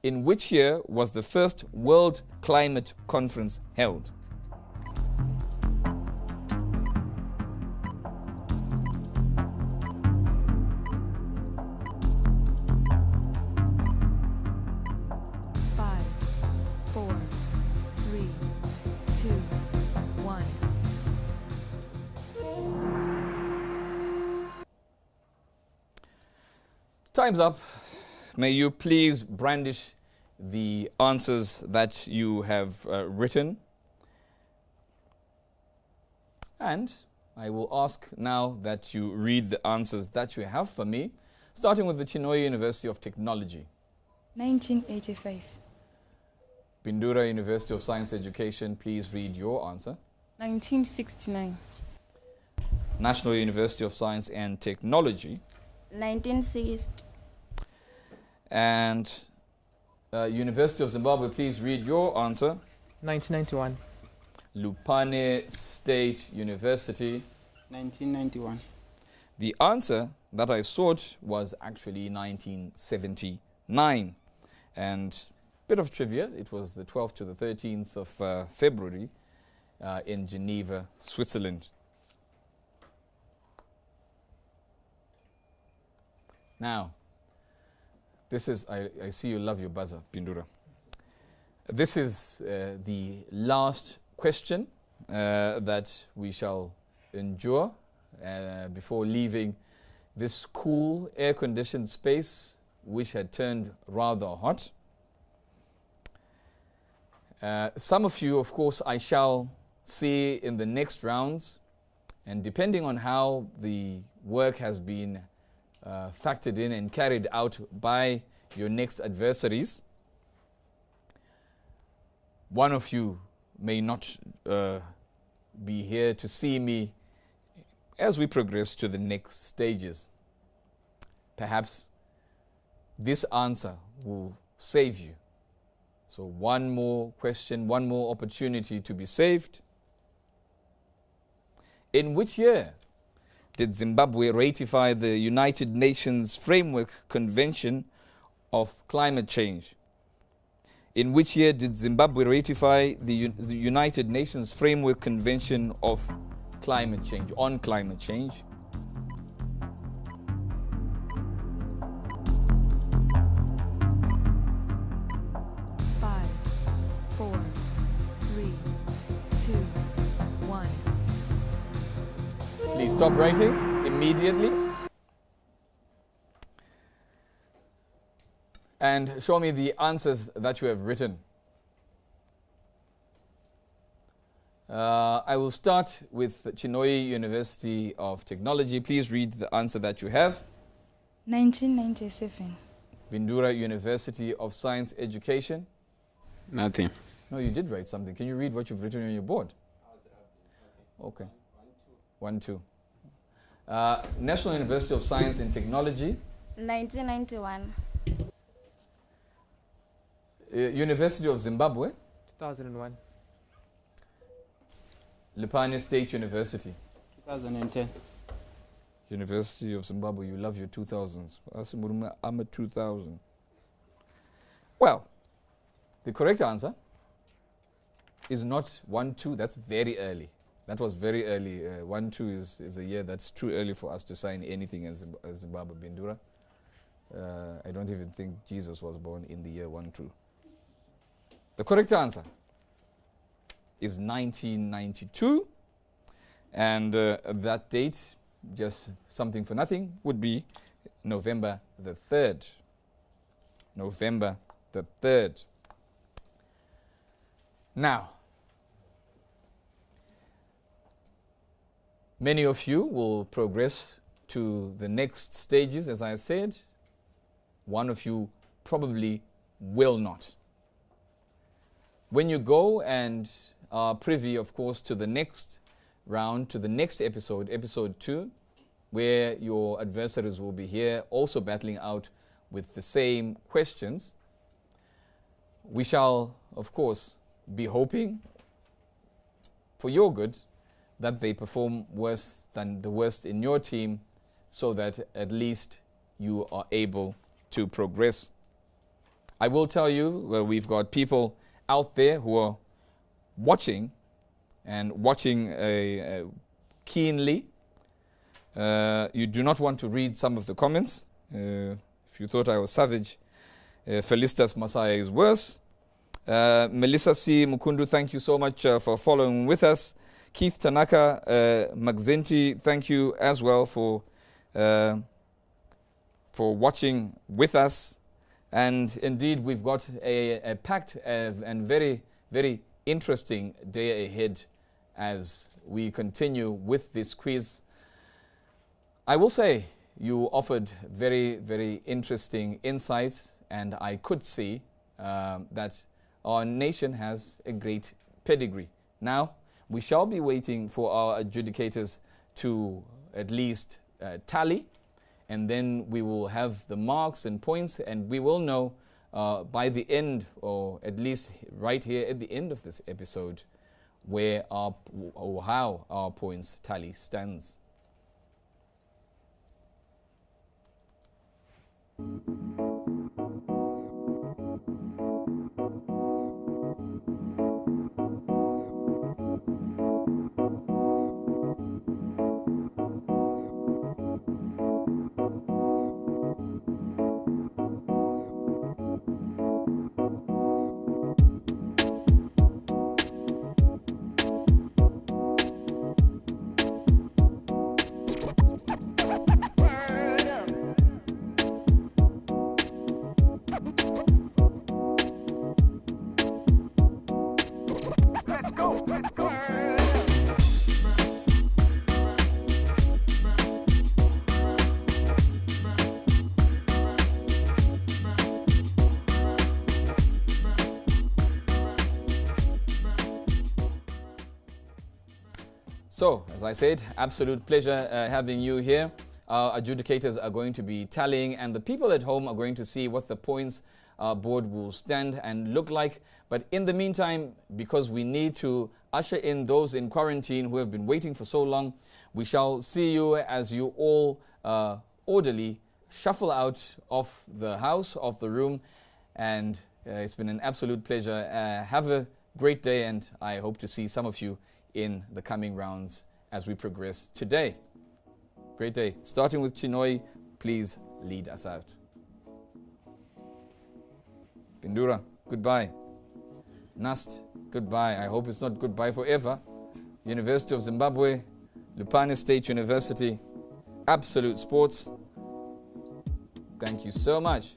In which year was the first World Climate Conference held? Five, 4, 3, 2, 1. Time's up. May you please brandish the answers that you have written. And I will ask now that you read the answers that you have for me, starting with the Chinhoyi University of Technology. 1985. Bindura University of Science Education, please read your answer. 1969. National University of Science and Technology. 1960. And University of Zimbabwe, please read your answer. 1991. Lupane State University? 1991. The answer that I sought was actually 1979. And bit of trivia, it was the 12th to the 13th of February in Geneva, Switzerland. Now, this is, I see you love your buzzer, Pindura. This is the last question that we shall endure before leaving this cool, air-conditioned space, which had turned rather hot. Some of you, of course, I shall see in the next rounds, and depending on how the work has been factored in and carried out by your next adversaries, one of you may not be here to see me as we progress to the next stages. Perhaps this answer will save you. So one more question, one more opportunity to be saved. In which year did Zimbabwe ratify the United Nations Framework Convention of Climate Change? In which year did Zimbabwe ratify the United Nations Framework Convention of Climate Change, on climate change? Five, four, three, two, one. Please stop writing immediately. And show me the answers that you have written. I will start with Chinhoyi University of Technology. Please read the answer that you have. 1997. Bindura University of Science Education. Nothing. No, you did write something. Can you read what you've written on your board? Okay. 1, 2. National University of Science and Technology. 1991. University of Zimbabwe. 2001. Lupane State University. 2010. University of Zimbabwe, you love your 2000s. I'm a 2000. Well, the correct answer is not 1, 2. That's very early. That was very early. 1, 2 is a year that's too early for us to sign anything as Zimbabwe Bindura. I don't even think Jesus was born in the year 1, 2. The correct answer is 1992. And that date, just something for nothing, would be November the 3rd. November the 3rd. Now, many of you will progress to the next stages, as I said. One of you probably will not. When you go and are privy, of course, to the next round, to the next episode, episode 2, where your adversaries will be here also battling out with the same questions, we shall, of course, be hoping for your good that they perform worse than the worst in your team, so that at least you are able to progress. I will tell you, we've got people out there who are watching and watching keenly. You do not want to read some of the comments. If you thought I was savage, Felicitas Masaya is worse. Melissa C. Mukundu, thank you so much for following with us. Keith Tanaka, Magzenti, thank you as well for watching with us. And indeed, we've got a packed and very, very interesting day ahead as we continue with this quiz. I will say you offered very, very interesting insights, and I could see that our nation has a great pedigree. Now, we shall be waiting for our adjudicators to at least tally, and then we will have the marks and points, and we will know by the end, or at least right here at the end of this episode, where our or how our points tally stands. So, as I said, absolute pleasure having you here. Our adjudicators are going to be tallying, and the people at home are going to see what the points board will stand and look like. But in the meantime, because we need to usher in those in quarantine who have been waiting for so long, we shall see you as you all orderly shuffle out of the house, of the room. And it's been an absolute pleasure. Have a great day, and I hope to see some of you in the coming rounds as we progress today. Great day. Starting with Chinoi, please lead us out. Pindura, goodbye. Nast, goodbye. I hope it's not goodbye forever. University of Zimbabwe, Lupane State University, Absolute Sports. Thank you so much.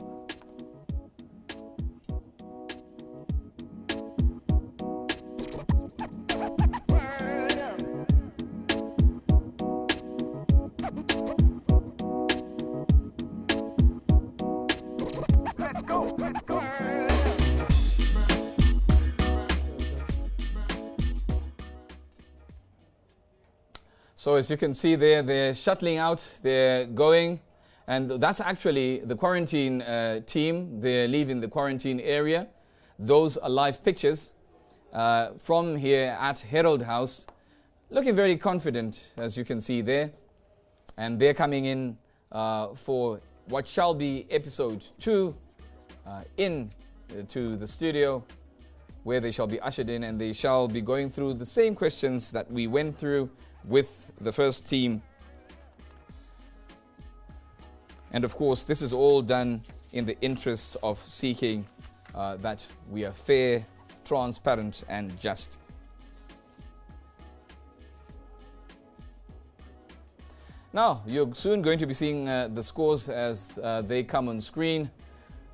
So as you can see there, they're shuttling out, they're going, and that's actually the quarantine team. They're leaving the quarantine area. Those are live pictures from here at Herald House, looking very confident, as you can see there. And they're coming in for what shall be episode 2 to the studio, where they shall be ushered in, and they shall be going through the same questions that we went through with the first team. And of course, this is all done in the interests of seeking that we are fair, transparent, and just. Now, you're soon going to be seeing the scores as they come on screen,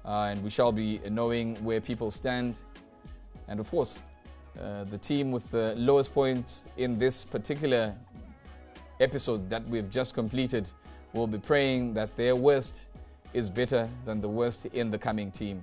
and we shall be knowing where people stand. And of course, the team with the lowest points in this particular episode that we've just completed will be praying that their worst is better than the worst in the coming team.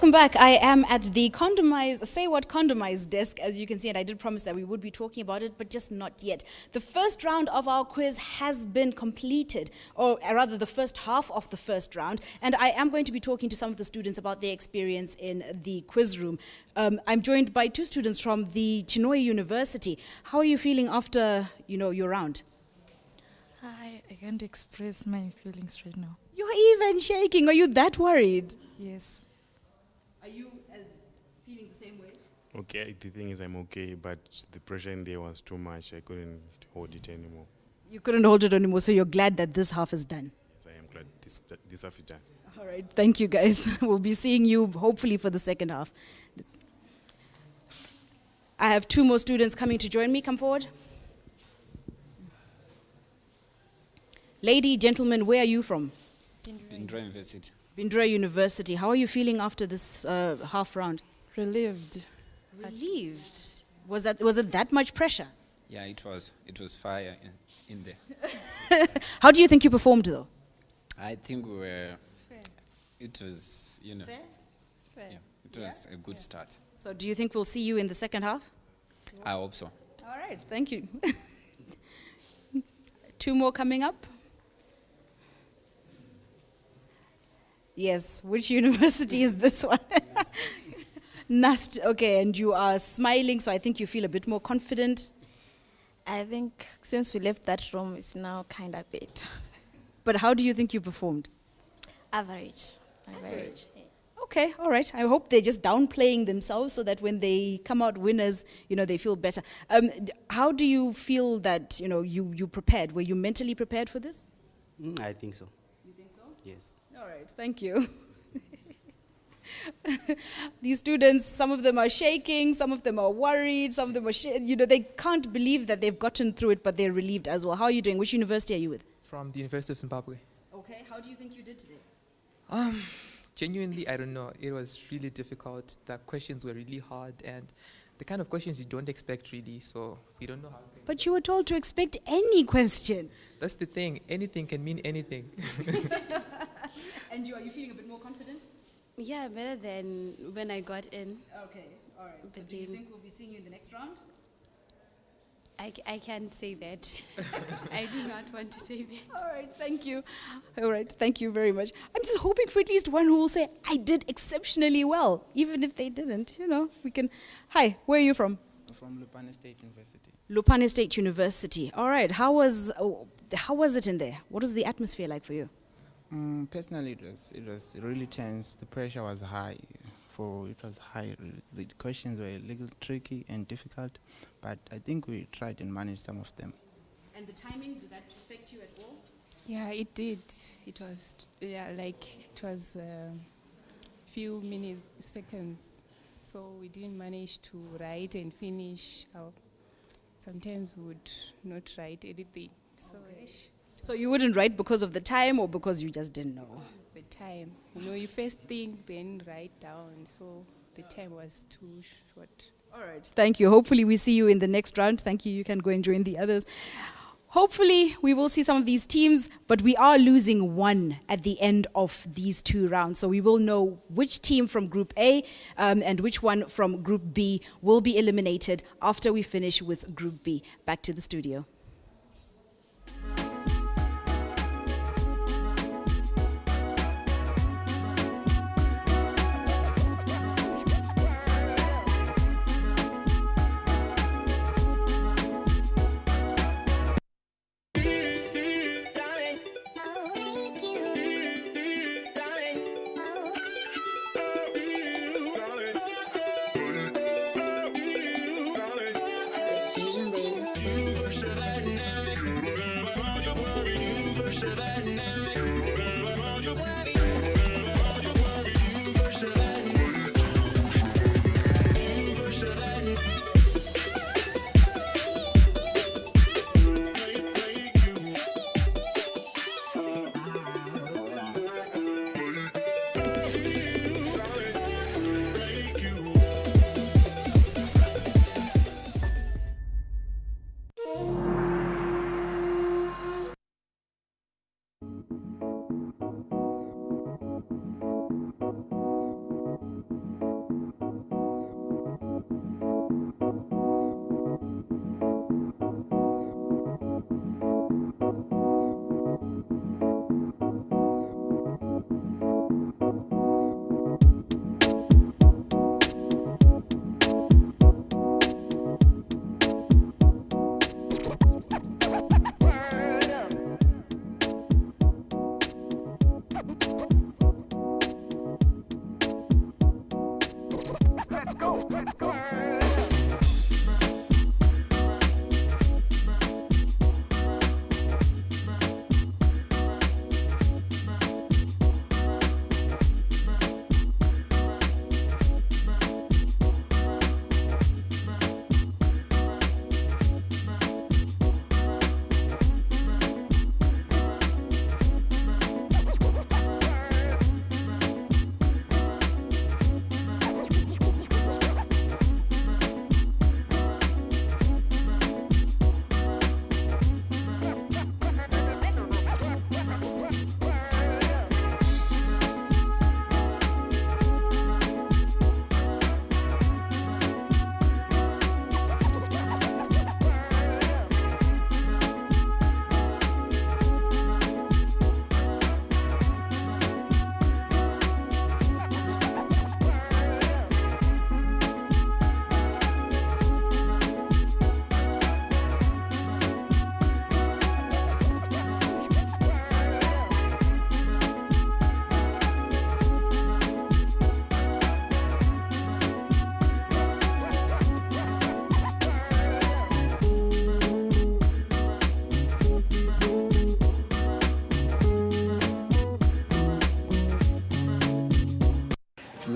Welcome back. I am at the Say What Condomize desk, as you can see, and I did promise that we would be talking about it, but just not yet. The first round of our quiz has been completed, or rather the first half of the first round, and I am going to be talking to some of the students about their experience in the quiz room. I'm joined by two students from the Chinhoyi University. How are you feeling after, your round? I can't express my feelings right now. You're even shaking. Are you that worried? Yes. Are you feeling the same way? Okay, the thing is I'm okay, but the pressure in there was too much. I couldn't hold it anymore. You couldn't hold it anymore, so you're glad that this half is done. Yes, I am glad this half is done. All right, thank you guys. We'll be seeing you hopefully for the second half. I have two more students coming to join me. Come forward. Lady, gentlemen, where are you from? Bindra University. Bindra University. How are you feeling after this half round? Relieved. Relieved. Was it that much pressure? Yeah, it was fire in there. How do you think you performed though? I think we were. It was, Fair? Yeah, it was a good start. So do you think we'll see you in the second half? I hope so. All right, thank you. Two more coming up. Yes, which university is this one? NUST, okay, and you are smiling, so I think you feel a bit more confident. I think since we left that room, it's now kind of bit. But how do you think you performed? Average. Average. Okay, all right. I hope they're just downplaying themselves so that when they come out winners, they feel better. How do you feel that, you prepared? Were you mentally prepared for this? I think so. You think so? Yes. All right, thank you. These students, some of them are shaking, some of them are worried, some of them are, they can't believe that they've gotten through it, but they're relieved as well. How are you doing? Which university are you with? From the University of Zimbabwe. Okay, how do you think you did today? Genuinely, I don't know. It was really difficult. The questions were really hard, and the kind of questions you don't expect really, so we don't know how it's going. But you were told to expect any question. That's the thing. Anything can mean anything. And are you feeling a bit more confident? Yeah, better than when I got in. Okay, all right. So do you think we'll be seeing you in the next round? I can't say that. I do not want to say that. All right, thank you. All right, thank you very much. I'm just hoping for at least one who will say, I did exceptionally well. Even if they didn't, we can. Hi, where are you from? From Lupane State University. Lupane State University. All right, how was it in there? What was the atmosphere like for you? Personally, it was really tense. The pressure was high. It was high. The questions were a little tricky and difficult, but I think we tried and managed some of them. And the timing, did that affect you at all? Yeah, it did. It was, few minutes, seconds. So we didn't manage to write and finish. Sometimes we would not write anything. So, So you wouldn't write because of the time or because you just didn't know? The time. You first think, then write down. So the time was too short. All right. Thank you. Hopefully we see you in the next round. Thank you. You can go and join the others. Hopefully we will see some of these teams, but we are losing one at the end of these two rounds. So we will know which team from Group A and which one from Group B will be eliminated after we finish with Group B. Back to the studio.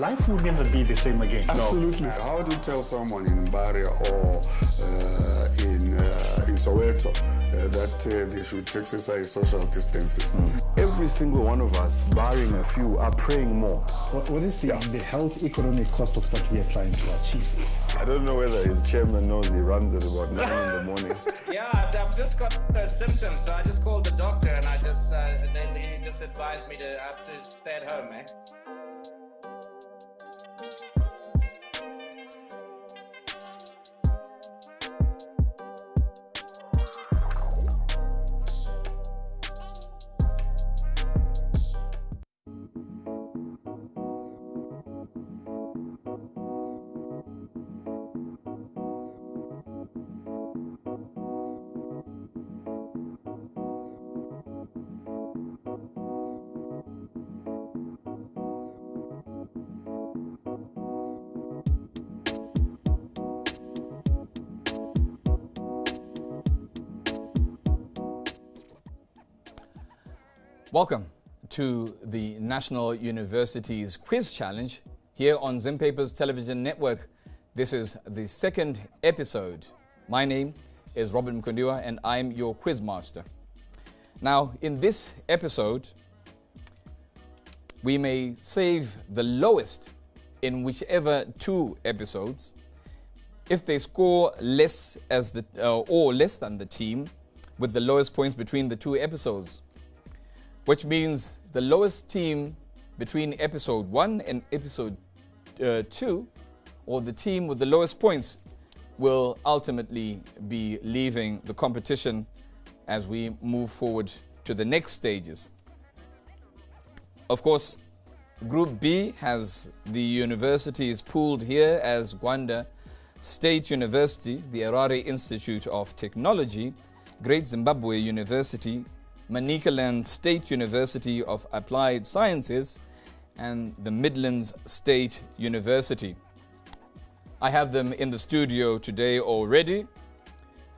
life will never be the same again. Absolutely. How do you tell someone in Mbaria or in Soweto that they should exercise social distancing? Every single one of us, barring a few, are praying more. What is the health economic cost of what we are trying to achieve? I don't know whether his chairman knows he runs at about 9 in the morning. Yeah, I've just got the symptoms, so I just called the doctor and and then he just advised me to have to stay at home, eh? Welcome to the National University's Quiz Challenge here on Zimpapers Television Network. This is the second episode. My name is Robert Mkundiwa and I'm your quiz master. Now, in this episode, we may save the lowest in whichever two episodes. If they score less as or less than the team with the lowest points between the two episodes, which means the lowest team between episode 1 and episode 2, or the team with the lowest points, will ultimately be leaving the competition as we move forward to the next stages. Of course, Group B has the universities pooled here as Gwanda State University, the Harare Institute of Technology, Great Zimbabwe University, Manicaland State University of Applied Sciences, and the Midlands State University. I have them in the studio today already,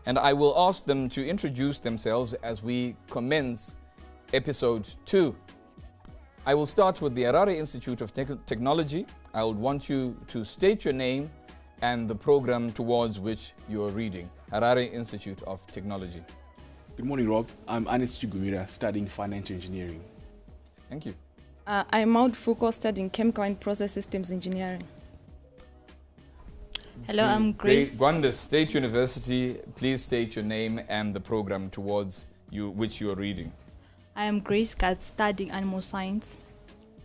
and I will ask them to introduce themselves as we commence episode 2. I will start with the Harare Institute of Technology. I would want you to state your name and the program towards which you are reading. Harare Institute of Technology. Good morning, Rob. I'm Anis Chigumira, studying financial engineering. Thank you. I'm Maud Foucault, studying chemical and process systems engineering. Hello, I'm Grace. Gwanda State University, please state your name and the program towards which you are reading. I am Grace Katz, studying animal science.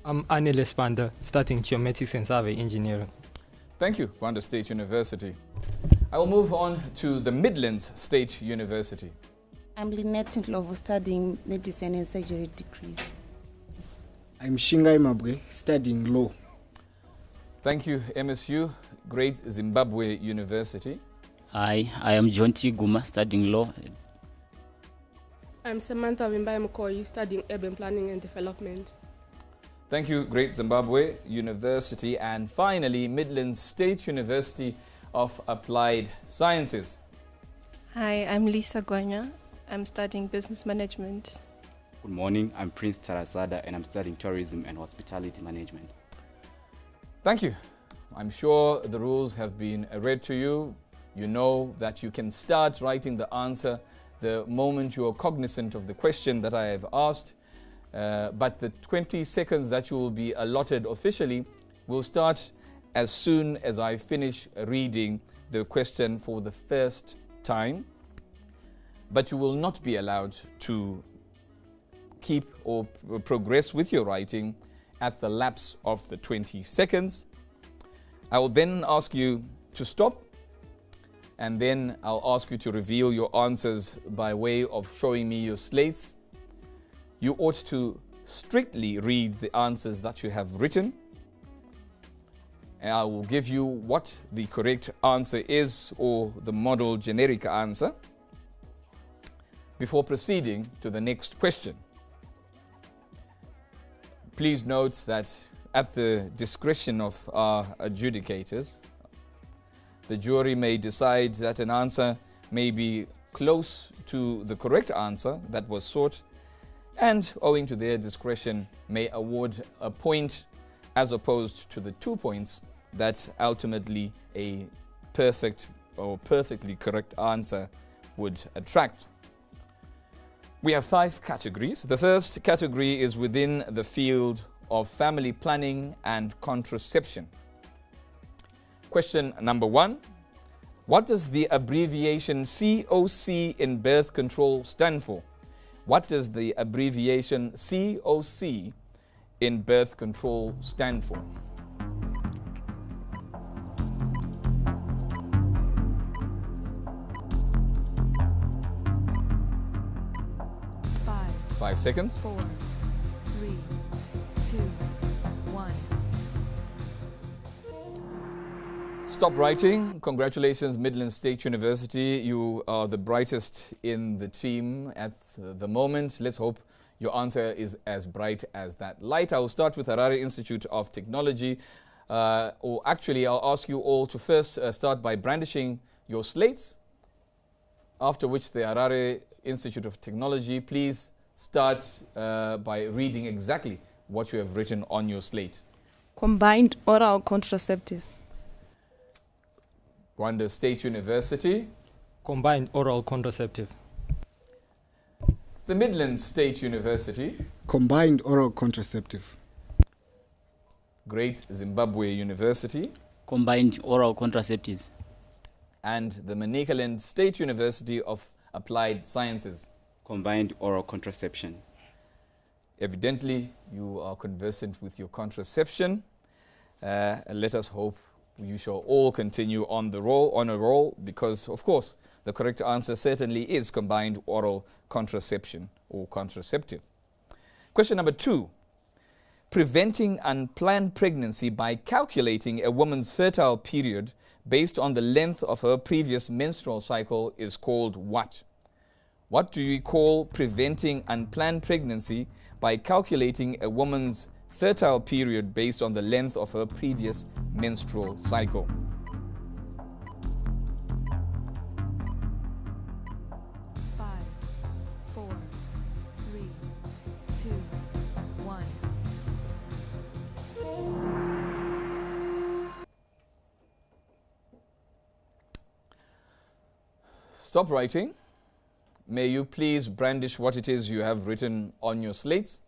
I'm Anil Espanda, studying geomatics and survey engineering. Thank you, Gwanda State University. I will move on to the Midlands State University. I'm Lynette Ntlovo, studying medicine and surgery degrees. I'm Shingai Mabwe, studying law. Thank you, MSU, Great Zimbabwe University. Hi, I am John T. Guma, studying law. I'm Samantha Wimbai Mkoyi, studying urban planning and development. Thank you, Great Zimbabwe University. And finally, Midlands State University of Applied Sciences. Hi, I'm Lisa Gwanya. I'm studying business management. Good morning, I'm Prince Tarasada and I'm studying tourism and hospitality management. Thank you. I'm sure the rules have been read to you. You know that you can start writing the answer the moment you are cognizant of the question that I have asked. But the 20 seconds that you will be allotted officially will start as soon as I finish reading the question for the first time. But you will not be allowed to keep or progress with your writing at the lapse of the 20 seconds. I will then ask you to stop, and then I'll ask you to reveal your answers by way of showing me your slates. You ought to strictly read the answers that you have written, and I will give you what the correct answer is, or the model generic answer, before proceeding to the next question. Please note that at the discretion of our adjudicators, the jury may decide that an answer may be close to the correct answer that was sought, and owing to their discretion may award a point as opposed to the 2 points that ultimately a perfect or perfectly correct answer would attract. We have 5 categories. The first category is within the field of family planning and contraception. Question number 1. What does the abbreviation COC in birth control stand for? What does the abbreviation COC in birth control stand for? Five seconds. 4, 3, 2, 1. Stop writing. Congratulations, Midlands State University. You are the brightest in the team at the moment. Let's hope your answer is as bright as that light. I will start with Harare Institute of Technology. Or actually, I'll ask you all to first start by brandishing your slates, after which the Harare Institute of Technology, please start by reading exactly what you have written on your slate. Combined oral contraceptive. Rwanda State University. Combined oral contraceptive. The Midlands State University. Combined oral contraceptive. Great Zimbabwe University. Combined oral contraceptives. And the Manicaland State University of Applied Sciences. Combined oral contraception. Evidently, you are conversant with your contraception. Let us hope you shall all continue on a roll, because, of course, the correct answer certainly is combined oral contraception or contraceptive. Question number 2. Preventing unplanned pregnancy by calculating a woman's fertile period based on the length of her previous menstrual cycle is called what? What do we call preventing unplanned pregnancy by calculating a woman's fertile period based on the length of her previous menstrual cycle? Five, 4, 3, 2, 1. Stop writing. May you please brandish what it is you have written on your slates.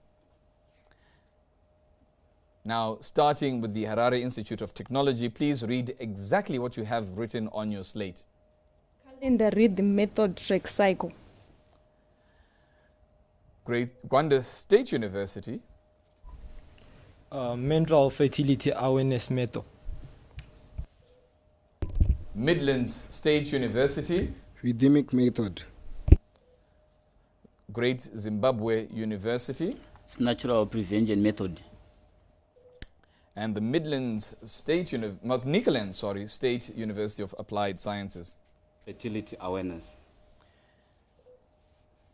Now, starting with the Harare Institute of Technology, please read exactly what you have written on your slate. Calendar rhythm method track cycle. Great. Rwanda State University. Menstrual fertility awareness method. Midlands State University. Rhythmic method. Great Zimbabwe University. It's natural prevention method. And the Midlands State Manicaland, State University of Applied Sciences. Fertility awareness.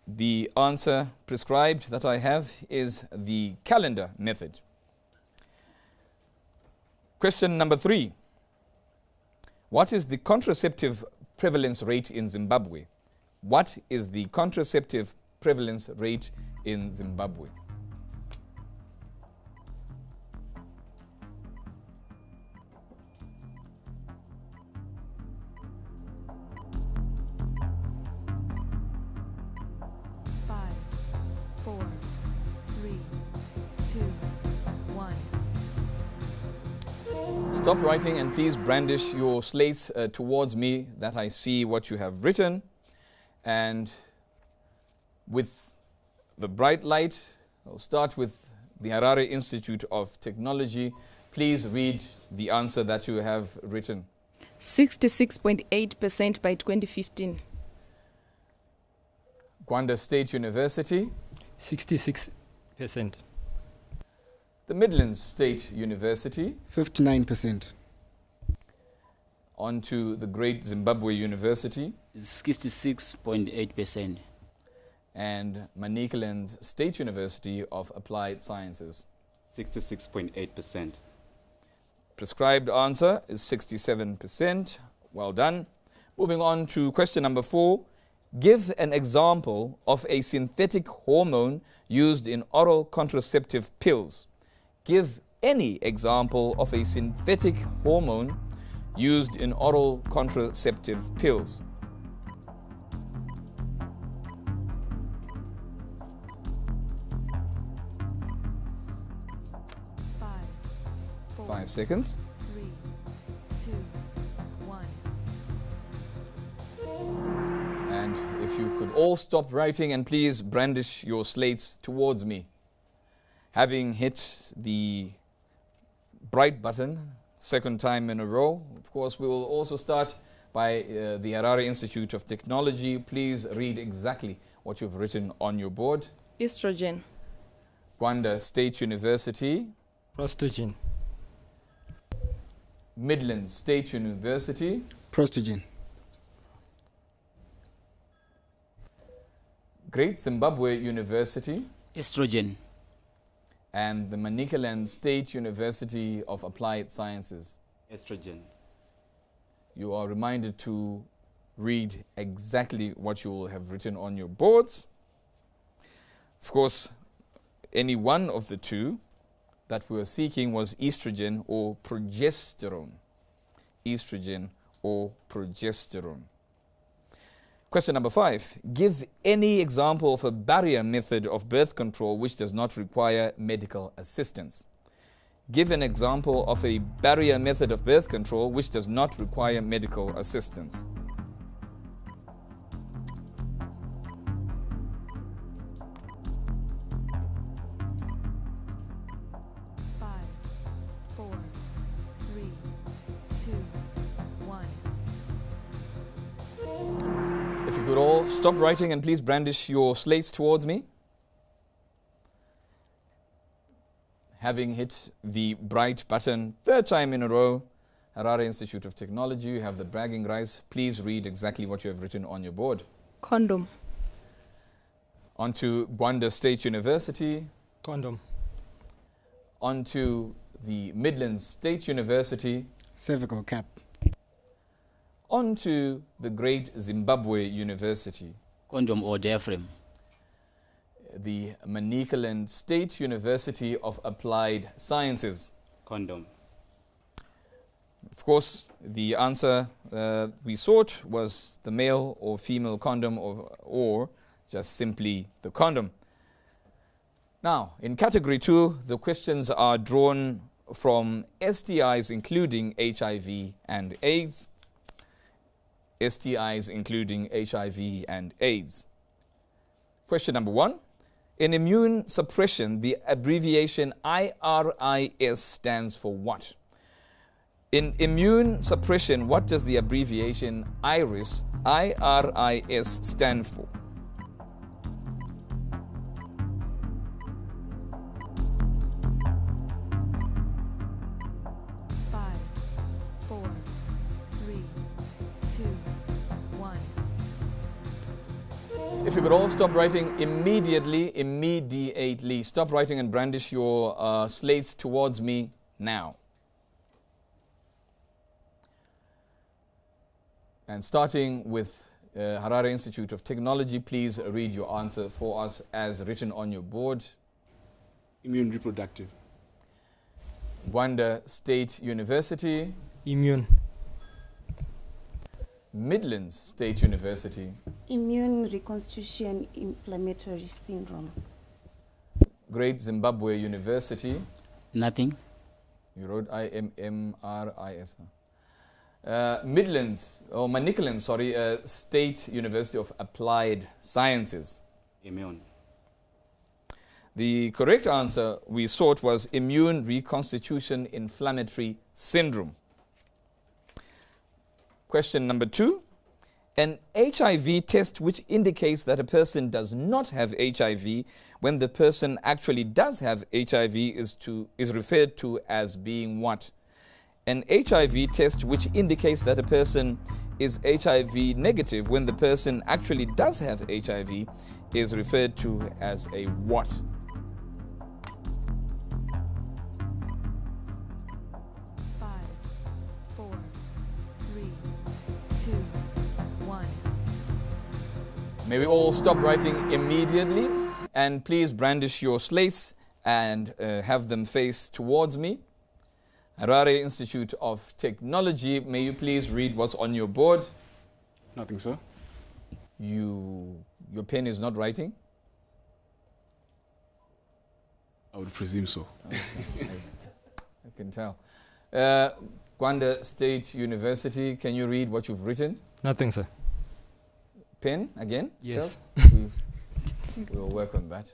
The answer prescribed that I have is the calendar method. Question number 3. What is the contraceptive prevalence rate in Zimbabwe? What is the contraceptive prevalence rate in Zimbabwe? Five, 4, 3, 2, 1. Stop writing and please brandish your slates towards me that I see what you have written. And with the bright light, I'll start with the Harare Institute of Technology. Please read the answer that you have written. 66.8% by 2015. Rwanda State University. 66%. The Midlands State University. 59%. On to the Great Zimbabwe University. 66.8%. And Manicaland State University of Applied Sciences. 66.8%. Prescribed answer is 67%. Well done. Moving on to question number 4. Give an example of a synthetic hormone used in oral contraceptive pills. Give any example of a synthetic hormone used in oral contraceptive pills. Five, 5 seconds. 3, 2, 1. And if you could all stop writing and please brandish your slates towards me. Having hit the bright button second time in a row, of course, we will also start by the Harare Institute of Technology. Please read exactly what you've written on your board. Estrogen. Gwanda State University. Prostogen. Midlands State University. Prostogen. Great Zimbabwe University. Estrogen. And the Manicaland State University of Applied Sciences. Estrogen. You are reminded to read exactly what you will have written on your boards. Of course, any one of the two that we were seeking was estrogen or progesterone. Estrogen or progesterone. Question number 5. Give any example of a barrier method of birth control which does not require medical assistance. Give an example of a barrier method of birth control which does not require medical assistance. Five, 4, 3, 2, 1. If you could all stop writing and please brandish your slates towards me. Having hit the bright button third time in a row, Harare Institute of Technology, you have the bragging rights. Please read exactly what you have written on your board. Condom. On to Gwanda State University. Condom. On to the Midlands State University. Cervical cap. On to the Great Zimbabwe University. Condom or diaphragm. The Manicaland State University of Applied Sciences. Condom. Of course, the answer we sought was the male or female condom or just simply the condom. Now, in category 2, the questions are drawn from STIs including HIV and AIDS. STIs including HIV and AIDS. Question number 1. In immune suppression, the abbreviation IRIS stands for what? In immune suppression, what does the abbreviation IRIS stand for? Five, 4, 3, 2, 1. If you could all stop writing immediately. Stop writing and brandish your slates towards me now. And starting with Harare Institute of Technology, please read your answer for us as written on your board. Immune reproductive. Gwanda State University. Immune. Midlands State University. Immune reconstitution inflammatory syndrome. Great Zimbabwe University. Nothing. You wrote IMMRIS. Midlands, or Manicaland, State University of Applied Sciences. Immune. The correct answer we sought was immune reconstitution inflammatory syndrome. Question number 2. An HIV test which indicates that a person does not have HIV when the person actually does have HIV is referred to as being what? An HIV test which indicates that a person is HIV negative when the person actually does have HIV is referred to as a what? Five, 4, 3, 2, 1. May we all stop writing immediately and please brandish your slates and have them face towards me. Harare Institute of Technology, may you please read what's on your board? Nothing, sir. Your pen is not writing? I would presume so. I can tell. Gwanda State University, can you read what you've written? Nothing, sir. Pen again? Yes. We'll work on that.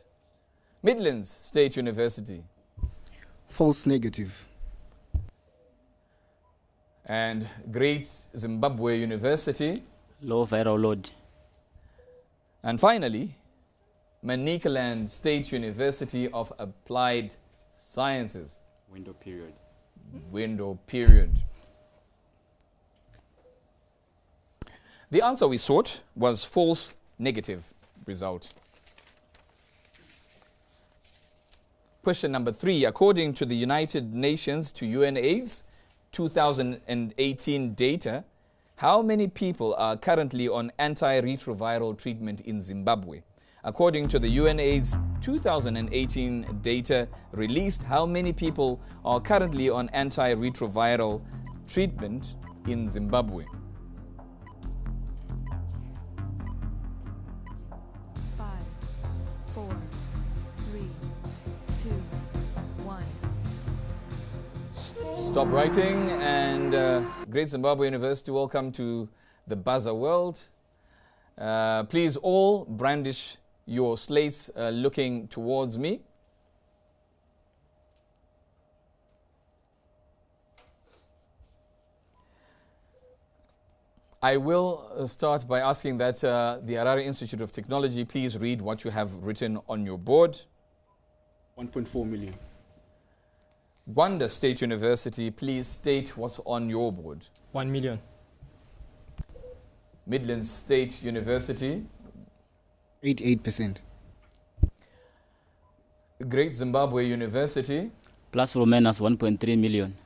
Midlands State University. False negative. And Great Zimbabwe University. Low viral load. And finally, Manicaland State University of Applied Sciences. Window period. Window period. The answer we sought was false negative result. Question number 3. According to the United Nations to UNAIDS 2018 data, how many people are currently on antiretroviral treatment in Zimbabwe? According to the UNAIDS 2018 data released, how many people are currently on antiretroviral treatment in Zimbabwe? 5, 4, 3, 2, 1. Stop writing, and Great Zimbabwe University, welcome to the buzzer world. Please all brandish your slates looking towards me. I will start by asking that the Harare Institute of Technology please read what you have written on your board. 1.4 million. Gwanda State University, please state what's on your board. 1 million. Midlands State University. 88%. Great Zimbabwe University. Plus or minus 1.3 million.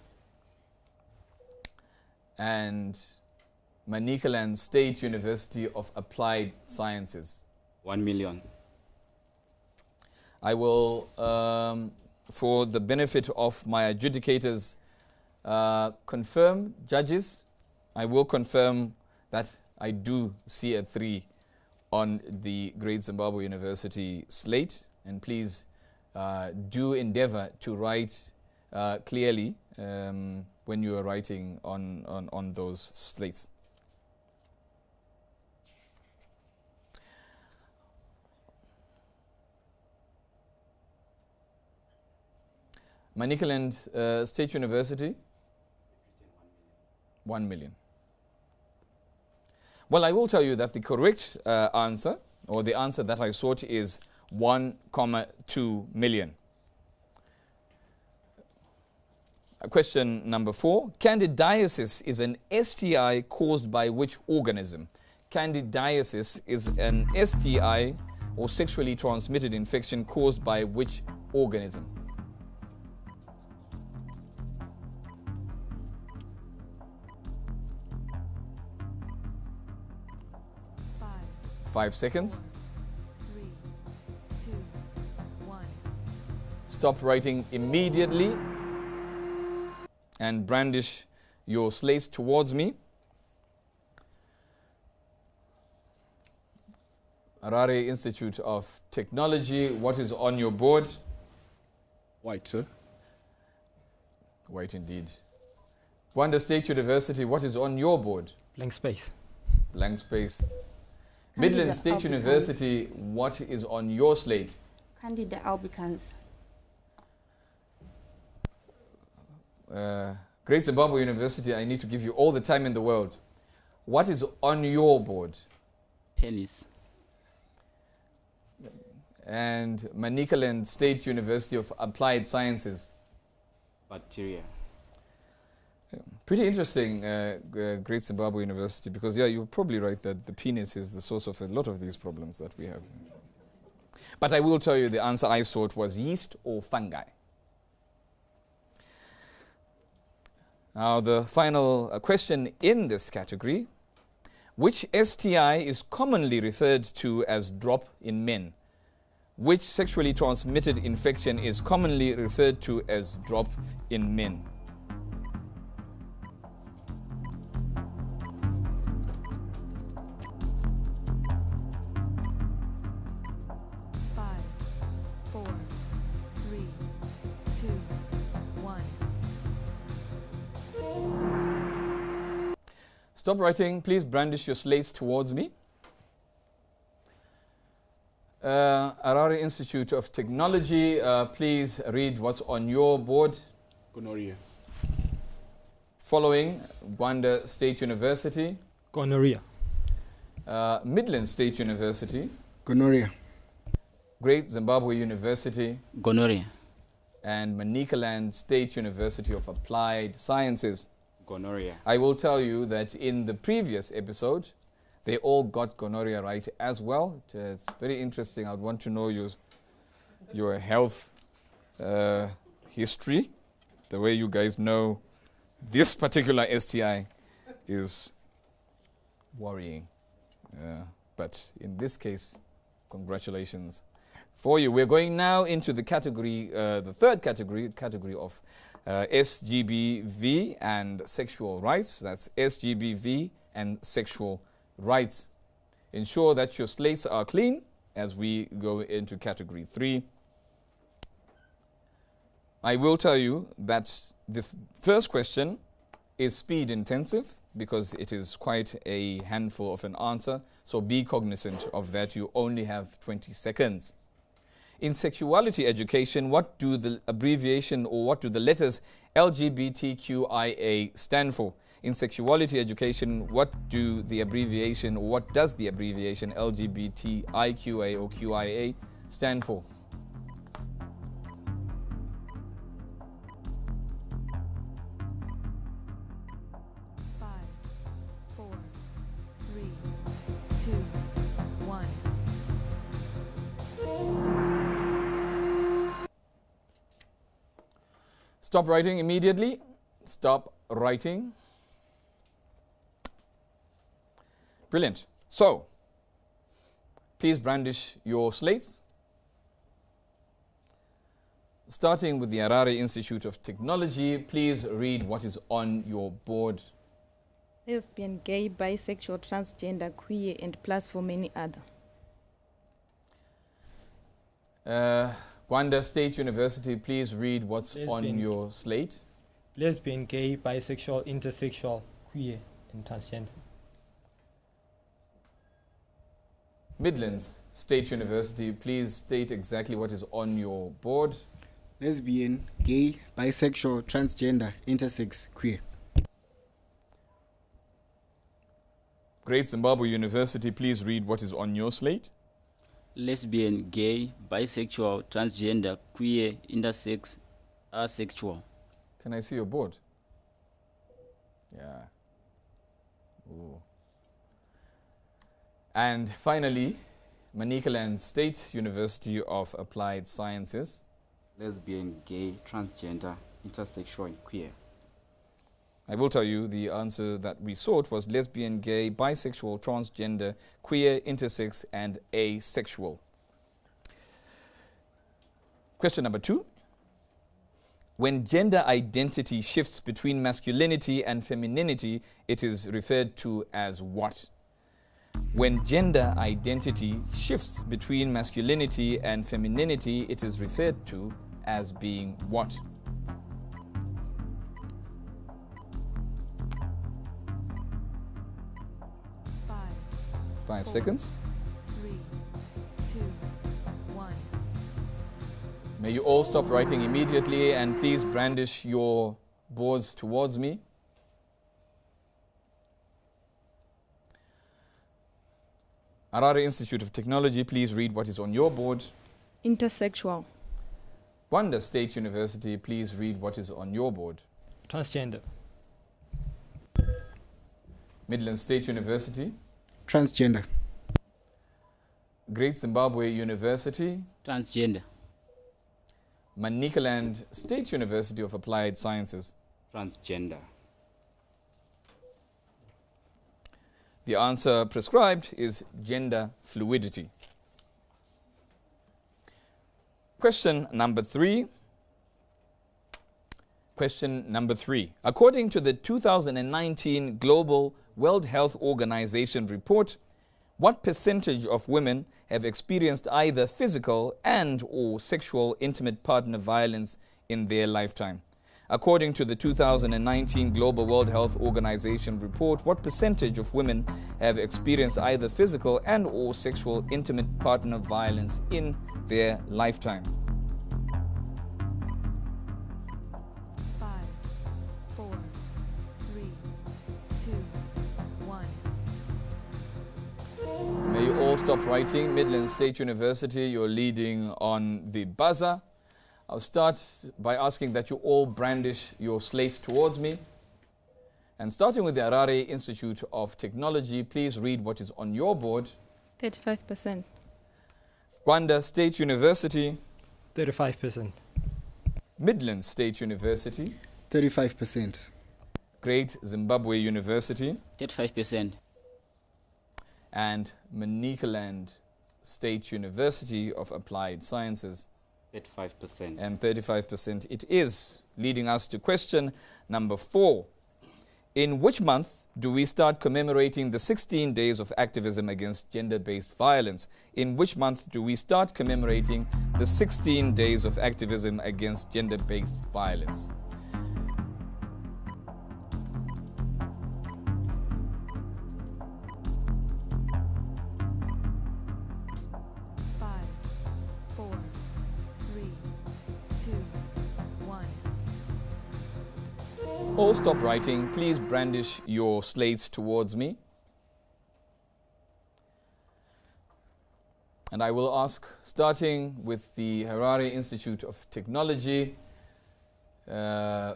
And Manicaland State University of Applied Sciences. 1 million. I will, for the benefit of my adjudicators, confirm, judges, I will confirm that I do see a 3 on the Great Zimbabwe University slate, and please do endeavor to write clearly when you are writing on those slates. Manicaland State University, 1 million. Well, I will tell you that the correct answer, or the answer that I sought, is 1.2 million. Question number 4. Candidiasis is an STI caused by which organism? Candidiasis is an STI or sexually transmitted infection caused by which organism? 5 seconds. 3, 2, 1. Stop writing immediately and brandish your slates towards me. Harare Institute of Technology, what is on your board? White, sir. White indeed. Gwanda State University, what is on your board? Blank space. Blank space. Midlands State albicans. University, what is on your slate? Candida albicans. Great Zimbabwe University, I need to give you all the time in the world. What is on your board? Penis. And Manicaland State University of Applied Sciences. Bacteria. Pretty interesting, Great Zimbabwe University, because yeah, you're probably right that the penis is the source of a lot of these problems that we have. But I will tell you the answer I sought was yeast or fungi. Now the final question in this category, which STI is commonly referred to as drop in men? Which sexually transmitted infection is commonly referred to as drop in men? Five, four, three, two, one. Stop writing. Please brandish your slates towards me. Harare Institute of Technology, please read what's on your board. Gonorrhea. Following, Gwanda State University. Gonorrhea. Midland State University. Gonorrhea. Great Zimbabwe University. Gonorrhea. And Manicaland State University of Applied Sciences. Gonorrhea. I will tell you that in the previous episode, they all got gonorrhea right as well. It's very interesting. I'd want to know your health history. The way you guys know this particular STI is worrying. But in this case, congratulations for you. We're going now into the category, the third category of SGBV and sexual rights. That's SGBV and sexual rights. Ensure that your slates are clean as we go into category 3. I will tell you that the first question is speed intensive because it is quite a handful of an answer. So be cognizant of that. You only have 20 seconds. In sexuality education, what do the abbreviation or what do the letters LGBTQIA stand for? In sexuality education, what do the abbreviation or what does the abbreviation LGBTIQA or QIA stand for? Five, four, three, two, one. Stop writing immediately. Stop writing. Brilliant. So, please brandish your slates. Starting with the Harare Institute of Technology, please read what is on your board. Lesbian, gay, bisexual, transgender, queer, and plus for many other. Gwanda State University, please read what's on your slate. Lesbian, gay, bisexual, intersexual, queer, and transgender. Midlands State University, please state exactly what is on your board. Lesbian, gay, bisexual, transgender, intersex, queer. Great Zimbabwe University, please read what is on your slate. Lesbian, gay, bisexual, transgender, queer, intersex, asexual. Can I see your board? Yeah. Ooh. And finally, Manicaland State University of Applied Sciences. Lesbian, gay, transgender, intersexual, and queer. I will tell you the answer that we sought was lesbian, gay, bisexual, transgender, queer, intersex, and asexual. Question number 2. When gender identity shifts between masculinity and femininity, it is referred to as what? When gender identity shifts between masculinity and femininity, it is referred to as being what? Five seconds. 3, 2, 1. May you all stop writing immediately and please brandish your boards towards me. Harare Institute of Technology, please read what is on your board. Intersexual. Gwanda State University, please read what is on your board. Transgender. Midland State University. Transgender. Great Zimbabwe University. Transgender. Manicaland State University of Applied Sciences. Transgender. The answer prescribed is gender fluidity. Question number 3. Question number 3. According to the 2019 Global World Health Organization report, what percentage of women have experienced either physical and or sexual intimate partner violence in their lifetime? According to the 2019 Global World Health Organization report, what percentage of women have experienced either physical and or sexual intimate partner violence in their lifetime? 5, 4, 3, 2, 1. May you all stop writing. Midland State University, you're leading on the buzzer. I'll start by asking that you all brandish your slates towards me. And starting with the Harare Institute of Technology, please read what is on your board. 35%. Rwanda State University. 35%. Midland State University. 35%. Great Zimbabwe University. 35%. And Manicaland State University of Applied Sciences. 35%. And 35% it is, leading us to question number 4. In which month do we start commemorating the 16 days of activism against gender-based violence? In which month do we start commemorating the 16 days of activism against gender-based violence? 5, 4, 3, 2, 1. All stop writing. Please brandish your slates towards me. And I will ask, starting with the Harare Institute of Technology,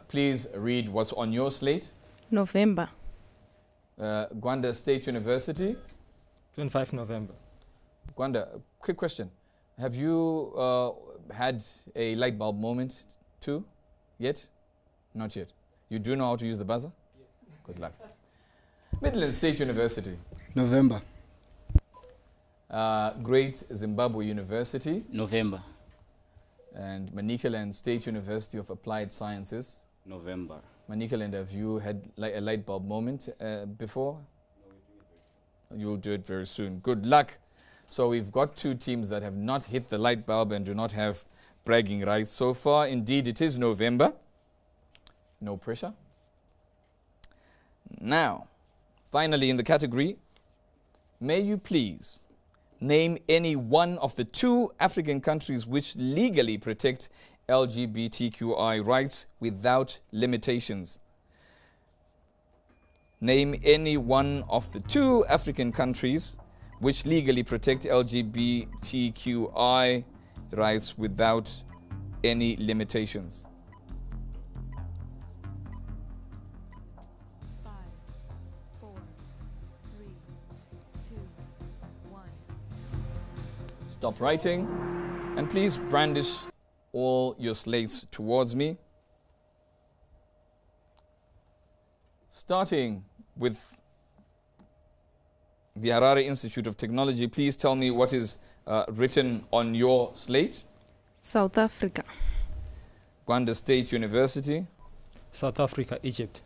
please read what's on your slate. November. Rwanda State University. 25 November. Rwanda, quick question. Have you had a light bulb moment too? Yet? Not yet. You do know how to use the buzzer? Yes. Good luck. Midland State University. November. Great Zimbabwe University. November. And Manicaland State University of Applied Sciences. November. Manicaland, have you had a light bulb moment before? No, you'll do it very soon. Good luck. So we've got 2 teams that have not hit the light bulb and do not have bragging rights so far. Indeed, it is November. No pressure. Now, finally in the category, may you please name any one of the 2 African countries which legally protect LGBTQI rights without limitations. Name any one of the 2 African countries which legally protect LGBTQI rights without any limitations. 5, 4, 3, 2, 1. Stop writing and please brandish all your slates towards me. Starting with the Harare Institute of Technology, please tell me what is written on your slate. South Africa. Rwanda State University. South Africa, Egypt.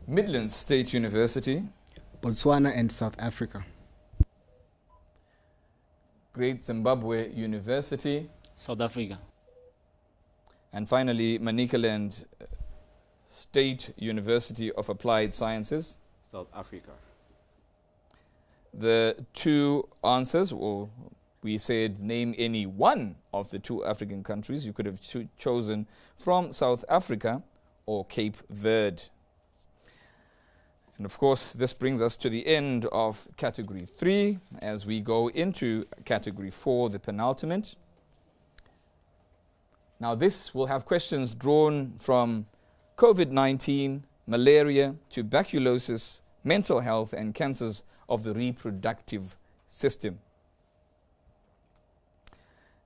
Midland State University. Botswana and South Africa. Great Zimbabwe University. South Africa. And finally, Manicaland State University of Applied Sciences. South Africa. The 2 answers, or we said name any one of the 2 African countries. You could have chosen from South Africa or Cape Verde. And of course, this brings us to the end of category 3 as we go into category 4, the penultimate. Now this will have questions drawn from COVID-19, malaria, tuberculosis, mental health, and cancers of the reproductive system.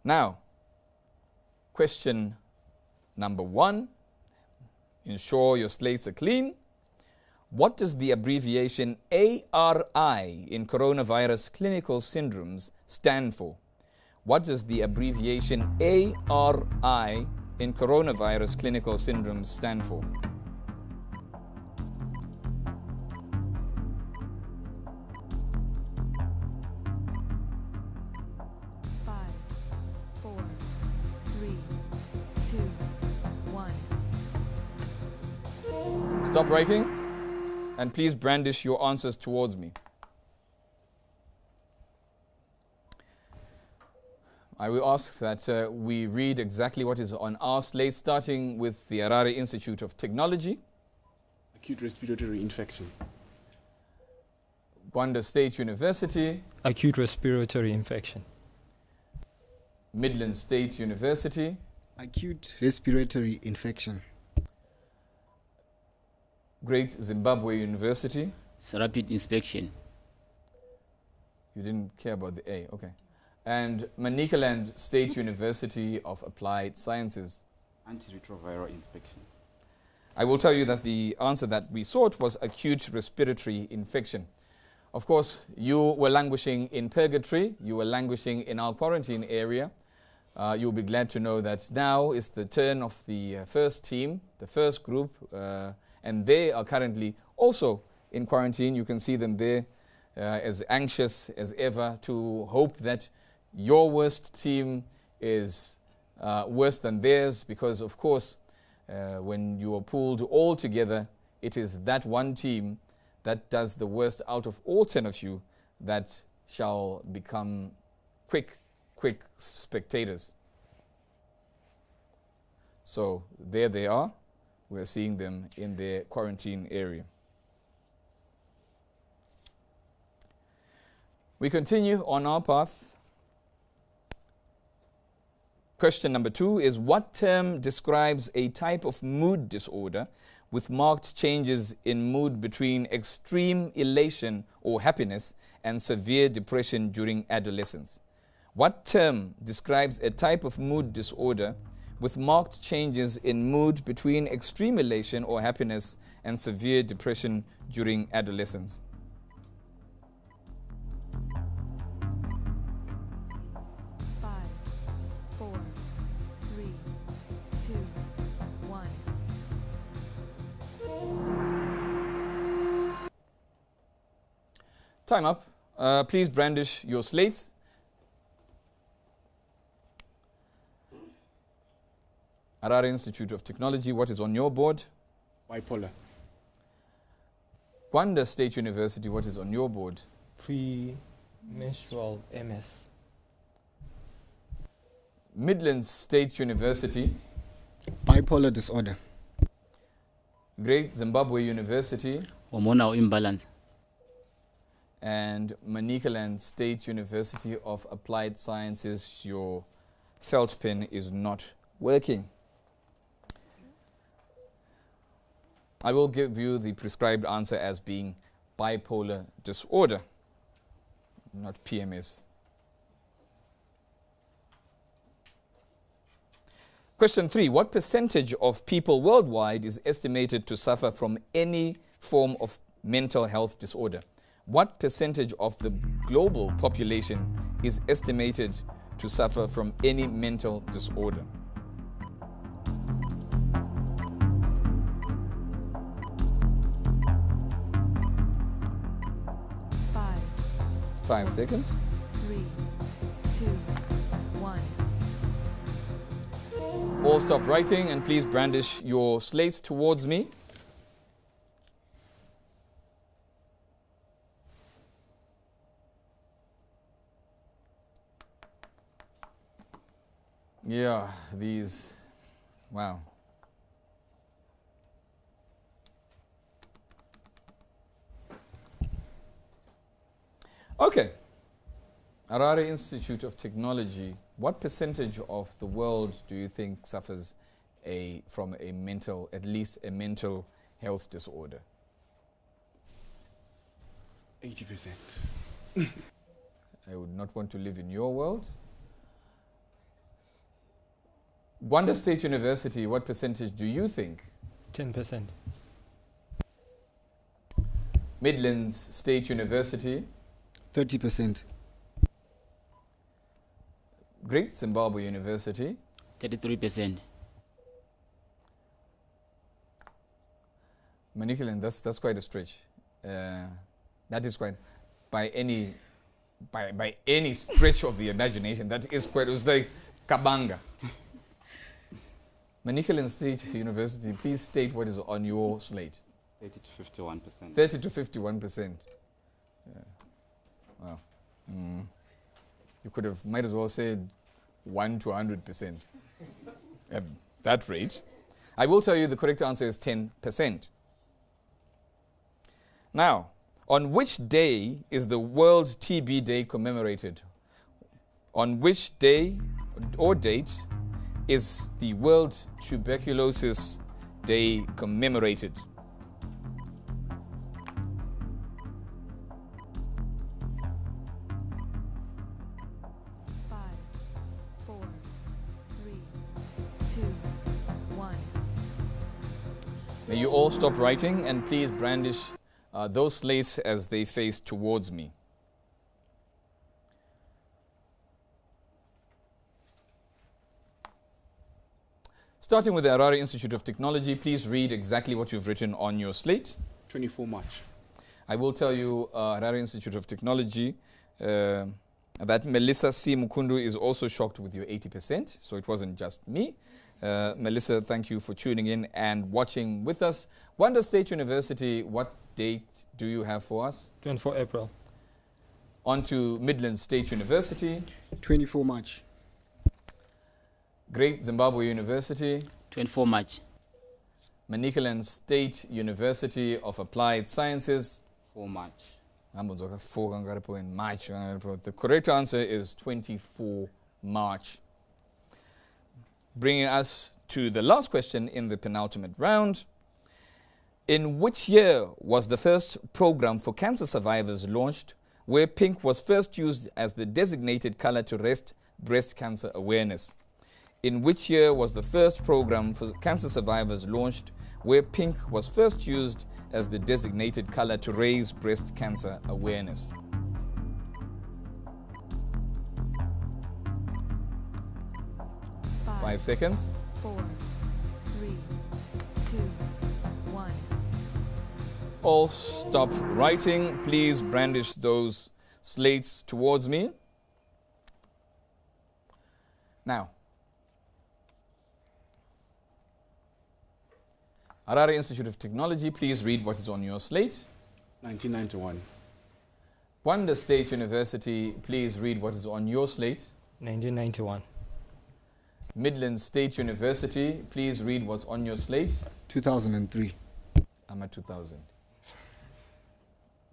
Now, question number 1. Ensure your slates are clean. What does the abbreviation ARI in coronavirus clinical syndromes stand for? What does the abbreviation ARI in coronavirus clinical syndrome stand for? Five, four, three, two, one. Stop writing and please brandish your answers towards me. I will ask that we read exactly what is on our slate, starting with the Harare Institute of Technology. Acute respiratory infection. Gwanda State University. Acute respiratory infection. Midland State University. Acute respiratory infection. Great Zimbabwe University. It's rapid inspection. You didn't care about the A, okay. And Manicaland State University of Applied Sciences. Antiretroviral inspection. I will tell you that the answer that we sought was acute respiratory infection. Of course, you were languishing in purgatory. You were languishing in our quarantine area. You'll be glad to know that now is the turn of the first team, the first group, and they are currently also in quarantine. You can see them there as anxious as ever to hope that your worst team is worse than theirs, because of course when you are pulled all together, it is that one team that does the worst out of all 10 of you that shall become quick spectators. So there they are. We're seeing them in their quarantine area. We continue on our path. Question number 2 is, what term describes a type of mood disorder with marked changes in mood between extreme elation or happiness and severe depression during adolescence? What term describes a type of mood disorder with marked changes in mood between extreme elation or happiness and severe depression during adolescence? Five, four, three, two, one. Time up. Please brandish your slates. Harare Institute of Technology, what is on your board? Bipolar. Gwanda State University, what is on your board? Premenstrual MS. Midlands State University. Bipolar disorder. Great Zimbabwe University. Hormonal imbalance. And Manicaland State University of Applied Sciences, your felt pen is not working. I will give you the prescribed answer as being bipolar disorder, not PMS. Question 3. What percentage of people worldwide is estimated to suffer from any form of mental health disorder? What percentage of the global population is estimated to suffer from any mental disorder? Five, 5 seconds. 3, 2, 1. All stop writing and please brandish your slates towards me. Yeah, these, wow. Okay. Harare Institute of Technology, what percentage of the world do you think suffers from a mental, at least a mental health disorder? 80%. I would not want to live in your world. Gwanda State University, what percentage do you think? 10%. Midlands State University. 30%. Great Zimbabwe University. 33%. Manicaland, that's quite a stretch. That is quite, by any stretch of the imagination, that is quite, it was like Kabanga. Manicaland State University, please state what is on your slate. 30 to 51%. 30 to 51%. Yeah. Wow. You could have, might as well said 1 to 100% at that rate. I will tell you the correct answer is 10%. Now, on which day is the World TB Day commemorated? On which day or date is the World Tuberculosis Day commemorated? May you all stop writing and please brandish those slates as they face towards me. Starting with the Harare Institute of Technology, please read exactly what you've written on your slate. 24 March. I will tell you, Harare Institute of Technology, that Melissa C. Mukundu is also shocked with your 80%, so it wasn't just me. Melissa, thank you for tuning in and watching with us. Wanda State University, what date do you have for us? 24 April. On to Midlands State University. 24 March. Great Zimbabwe University. 24 March. Manicaland State University of Applied Sciences. 4 March. In March. The correct answer is 24 March. Bringing us to the last question in the penultimate round. In which year was the first program for cancer survivors launched, where pink was first used as the designated color to raise breast cancer awareness? In which year was the first program for cancer survivors launched, where pink was first used as the designated color to raise breast cancer awareness? Five seconds. 4, 3, 2, 1. All stop writing. Please brandish those slates towards me. Now, Harare Institute of Technology, please read what is on your slate. 1991. Wanda State University, please read what is on your slate. 1991. Midlands State University, please read what's on your slate. 2003. I'm at 2000.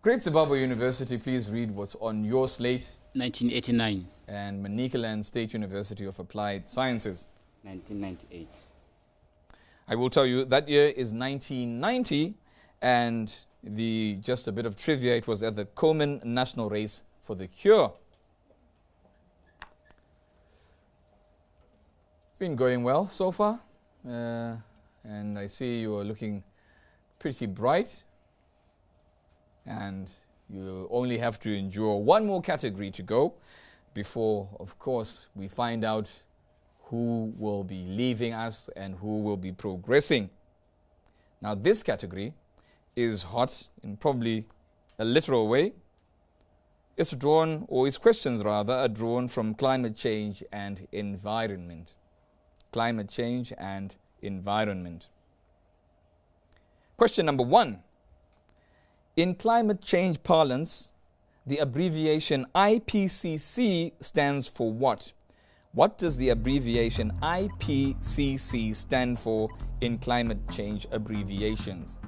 Great Zimbabwe University, please read what's on your slate. 1989. And Manicaland State University of Applied Sciences. 1998. I will tell you that year is 1990, and just a bit of trivia, it was at the Komen National Race for the Cure. Been going well so far, and I see you are looking pretty bright, and you only have to endure one more category to go before, of course, we find out who will be leaving us and who will be progressing. Now, this category is hot in probably a literal way. Its questions rather, are drawn from climate change and environment. Climate change and environment. Question number 1. In climate change parlance, the abbreviation IPCC stands for what? What does the abbreviation IPCC stand for in climate change abbreviations?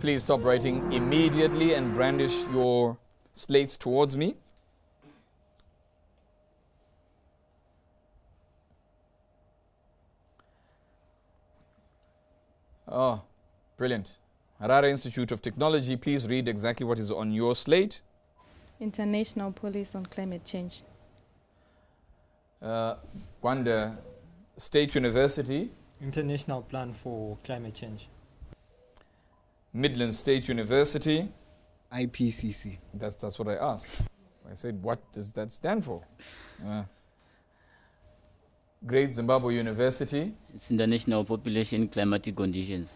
Please stop writing immediately and brandish your slates towards me. Oh, brilliant. Harare Institute of Technology, please read exactly what is on your slate. International Policy on Climate Change. Gwanda State University. International Plan for Climate Change. Midland State University. IPCC. That's what I asked. I said, what does that stand for? Great Zimbabwe University. It's International Population Climatic Conditions.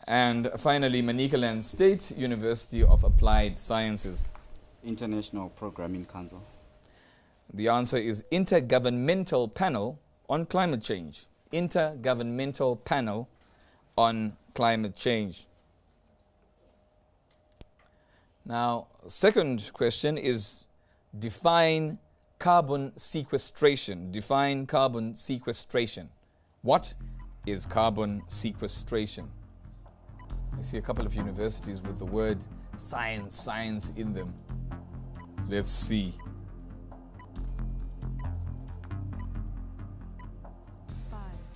And finally, Manicaland State University of Applied Sciences. International Programming Council. The answer is Intergovernmental Panel on Climate Change. Intergovernmental Panel on Climate Change. Now, second question is define carbon sequestration. Define carbon sequestration. What is carbon sequestration? I see a couple of universities with the word science in them. Let's see.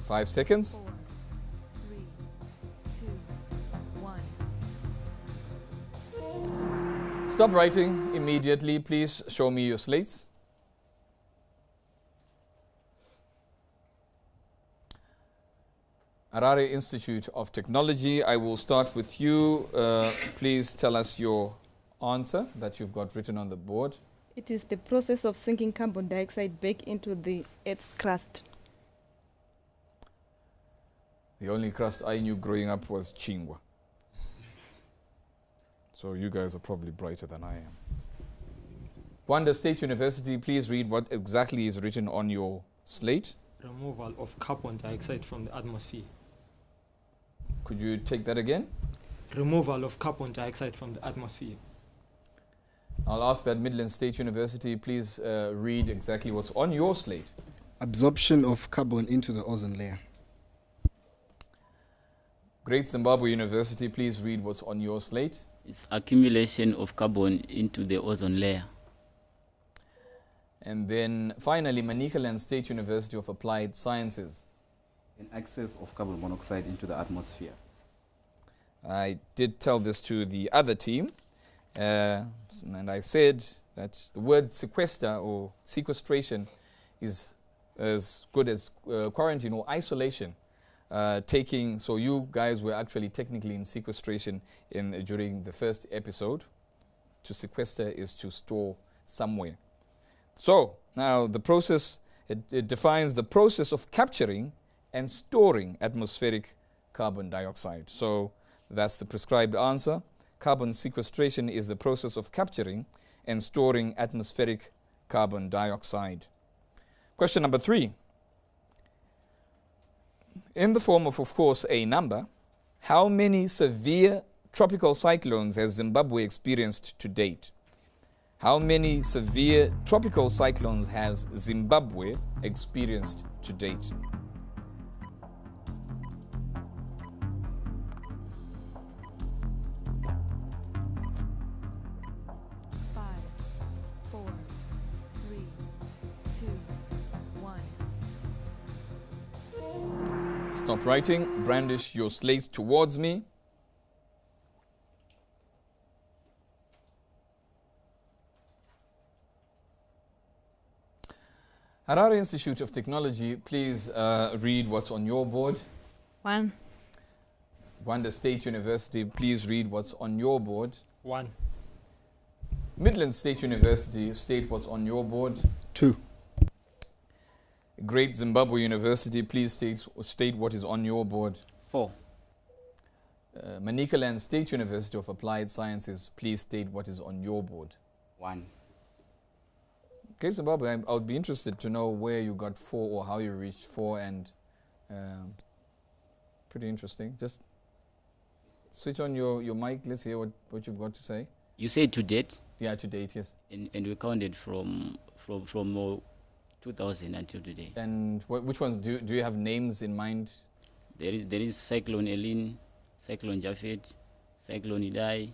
5 seconds. 4, 3, 2, 1. Stop writing immediately. Please show me your slates. Harare Institute of Technology. I will start with you. Please tell us your answer that you've got written on the board. It is the process of sinking carbon dioxide back into the Earth's crust. The only crust I knew growing up was Chingwa. So you guys are probably brighter than I am. Gwanda State University, please read what exactly is written on your slate. Removal of carbon dioxide from the atmosphere. Could you take that again? Removal of carbon dioxide from the atmosphere. I'll ask that Midland State University, please read exactly what's on your slate. Absorption of carbon into the ozone layer. Great Zimbabwe University, please read what's on your slate. It's accumulation of carbon into the ozone layer. And then finally, Manicaland State University of Applied Sciences. An excess of carbon monoxide into the atmosphere. I did tell this to the other team, and I said that the word sequester or sequestration is as good as quarantine or isolation. So you guys were actually technically in sequestration during the first episode. To sequester is to store somewhere. So now the process, it defines the process of capturing and storing atmospheric carbon dioxide. So that's the prescribed answer. Carbon sequestration is the process of capturing and storing atmospheric carbon dioxide. Question number 3. In the form of course, a number, how many severe tropical cyclones has Zimbabwe experienced to date? How many severe tropical cyclones has Zimbabwe experienced to date? Stop writing. Brandish your slates towards me. Harare Institute of Technology, please read what's on your board. 1. Gwanda State University, please read what's on your board. 1. Midland State University, state what's on your board. 2. Great Zimbabwe University, please state what is on your board. 4. Manicaland State University of Applied Sciences, please state what is on your board. 1. Great Zimbabwe, I would be interested to know where you got 4 or how you reached 4, and pretty interesting. Just switch on your mic. Let's hear what you've got to say. You said to date? Yeah, to date, yes. And we counted from 2000 until today. And which ones do you have names in mind? There is Cyclone Elin, Cyclone Japhet, Cyclone Idai.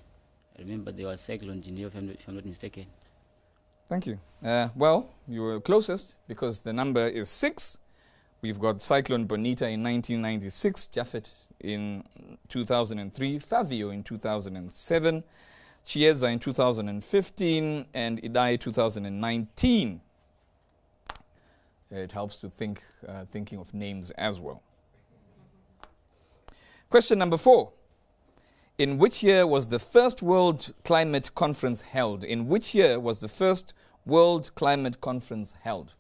I remember there was Cyclone Jineo, if I'm not mistaken. Thank you. Well, you were closest because the number is 6. We've got Cyclone Bonita in 1996, Japhet in 2003, Favio in 2007, Chieza in 2015, and Idai 2019. It helps to thinking of names as well. Question number 4. In which year was the first World Climate Conference held? In which year was the first World Climate Conference held?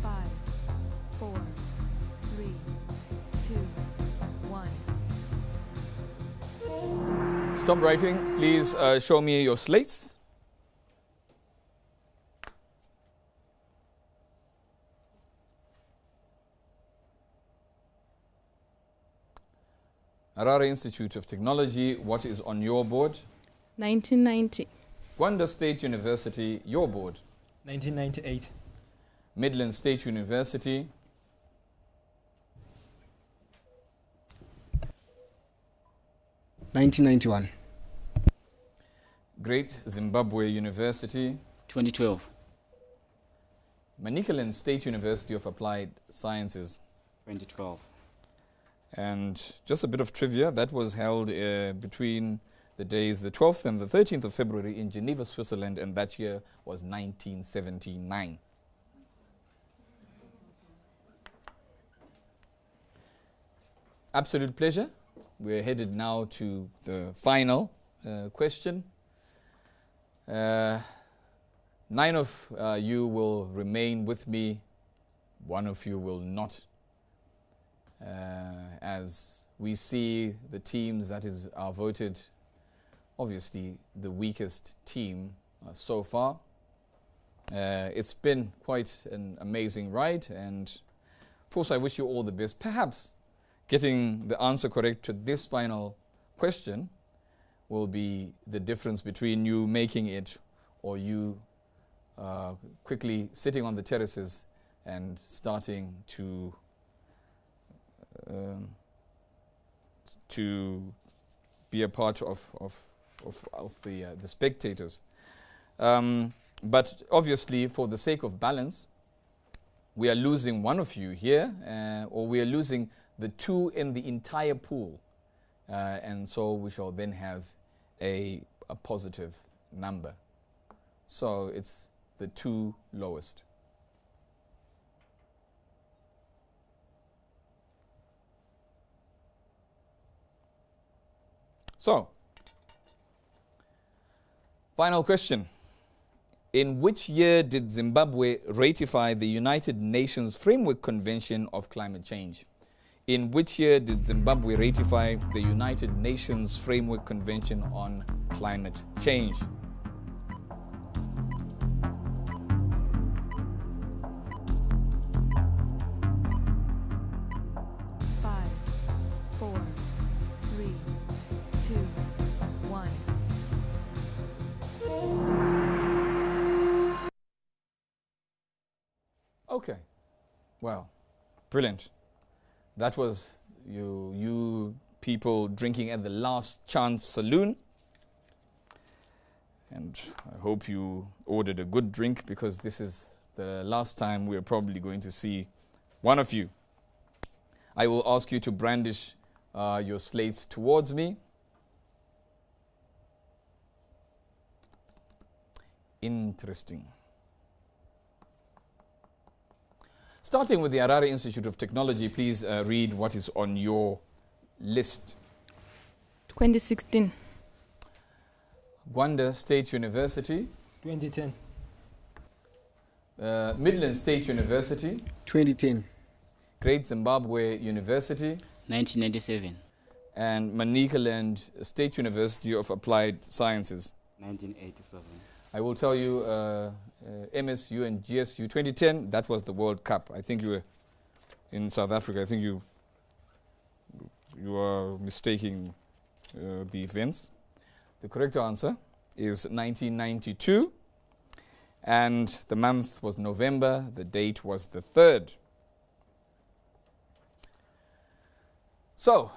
Five, four, three, two, one. Stop writing. Please show me your slates. Harare Institute of Technology, what is on your board? 1990. Gwanda State University, your board. 1998. Midland State University. (1991). Great Zimbabwe University. 2012. Manicaland State University of Applied Sciences. 2012. And just a bit of trivia, that was held between the days the 12th and the 13th of February in Geneva, Switzerland, and that year was 1979. Absolute pleasure. We're headed now to the final question. 9 of you will remain with me. 1 of you will not. As we see the teams that are voted, obviously the weakest team so far. It's been quite an amazing ride, and of course I wish you all the best. Perhaps getting the answer correct to this final question will be the difference between you making it or you quickly sitting on the terraces and starting to be a part of the spectators. But obviously, for the sake of balance, we are losing 1 of you here, or we are losing the 2 in the entire pool. And so we shall then have a positive number. So it's the 2 lowest. So, final question. In which year did Zimbabwe ratify the United Nations Framework Convention of Climate Change? In which year did Zimbabwe ratify the United Nations Framework Convention on Climate Change? Five, four, three, two, one. Okay. Well, brilliant. That was you people drinking at the Last Chance Saloon. And I hope you ordered a good drink, because this is the last time we're probably going to see 1 of you. I will ask you to brandish your slates towards me. Interesting. Starting with the Harare Institute of Technology, please read what is on your list. 2016. Gwanda State University. 2010. Midland State University. 2010. Great Zimbabwe University. 1997. And Manicaland State University of Applied Sciences. 1987. I will tell you, MSU and GSU 2010, that was the World Cup. I think you were in South Africa. I think you are mistaking the events. The correct answer is 1992, and the month was November. The date was the 3rd. So,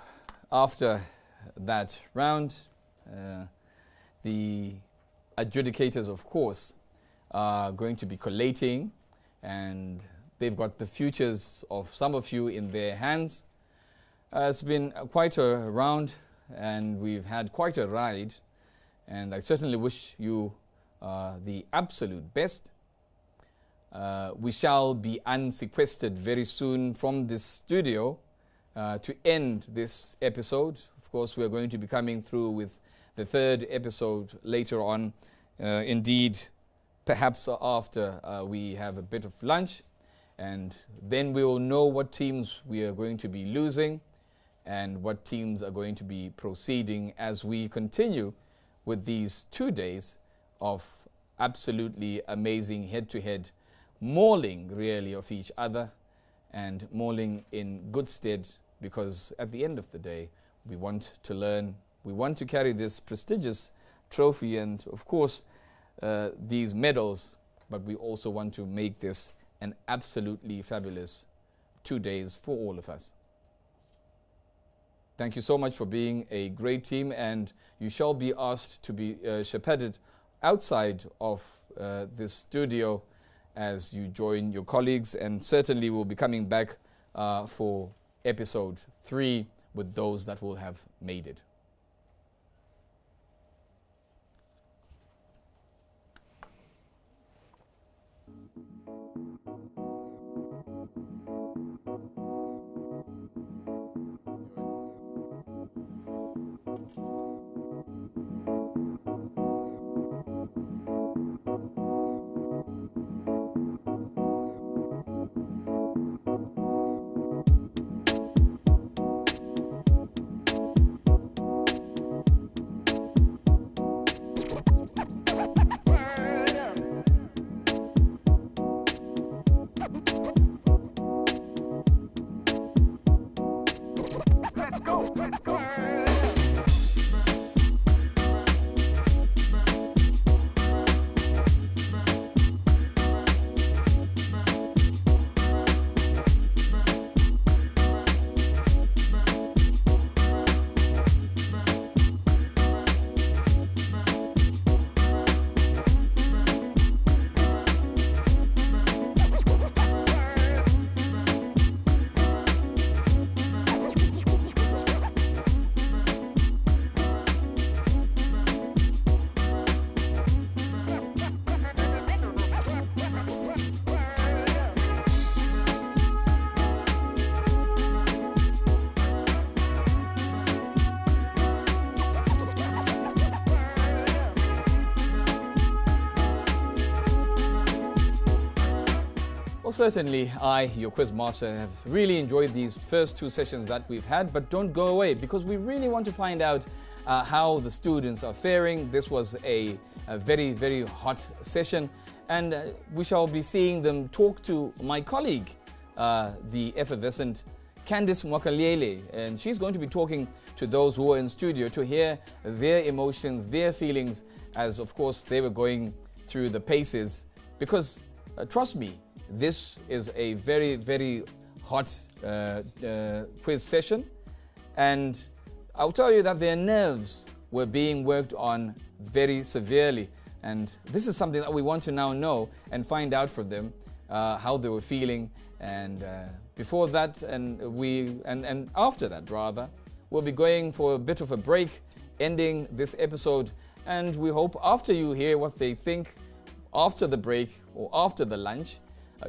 after that round, the adjudicators, of course, are going to be collating, and they've got the futures of some of you in their hands. It's been quite a round, and we've had quite a ride, and I certainly wish you the absolute best. We shall be unsequestered very soon from this studio to end this episode. Of course, we're going to be coming through with the third episode later on. Indeed, perhaps after we have a bit of lunch, and then we will know what teams we are going to be losing and what teams are going to be proceeding as we continue with these 2 days of absolutely amazing head-to-head mauling, really, of each other, and mauling in good stead, because at the end of the day, we want to learn, we want to carry this prestigious trophy and, of course, these medals, but we also want to make this an absolutely fabulous 2 days for all of us. Thank you so much for being a great team, and you shall be asked to be shepherded outside of this studio as you join your colleagues, and certainly we'll be coming back for episode 3 with those that will have made it. Well, certainly I, your quiz master, have really enjoyed these first 2 sessions that we've had, but don't go away, because we really want to find out how the students are faring. This was a very, very hot session, and we shall be seeing them talk to my colleague, the effervescent Candice Mwakaliele, and she's going to be talking to those who are in studio to hear their emotions, their feelings, as of course they were going through the paces, because trust me, this is a very, very hot quiz session, and I'll tell you that their nerves were being worked on very severely, and this is something that we want to now know and find out from them how they were feeling. And before that, and after that rather, we'll be going for a bit of a break, ending this episode, and we hope after you hear what they think after the break or after the lunch,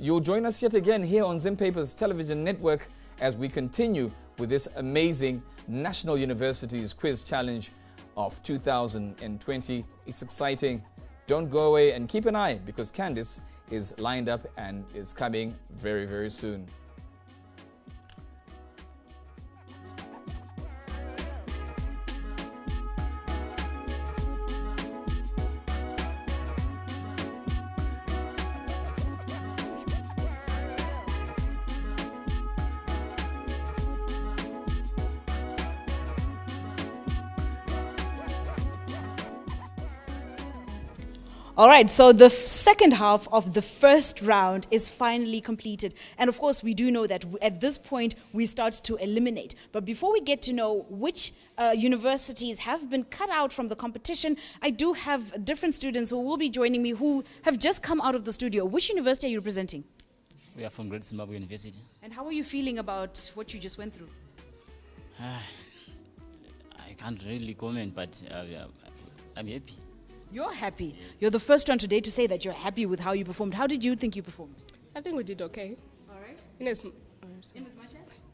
you'll join us yet again here on Zimpaper's television network as we continue with this amazing National Universities Quiz Challenge of 2020. It's exciting. Don't go away and keep an eye, because Candice is lined up and is coming very, very soon. All right, so the second half of the first round is finally completed. And of course, we do know that at this point, we start to eliminate. But before we get to know which universities have been cut out from the competition, I do have different students who will be joining me who have just come out of the studio. Which university are you representing? We are from Great Zimbabwe University. And how are you feeling about what you just went through? I can't really comment, but I'm happy. You're happy. Yes. You're the first one today to say that you're happy with how you performed. How did you think you performed? I think we did okay. All right. In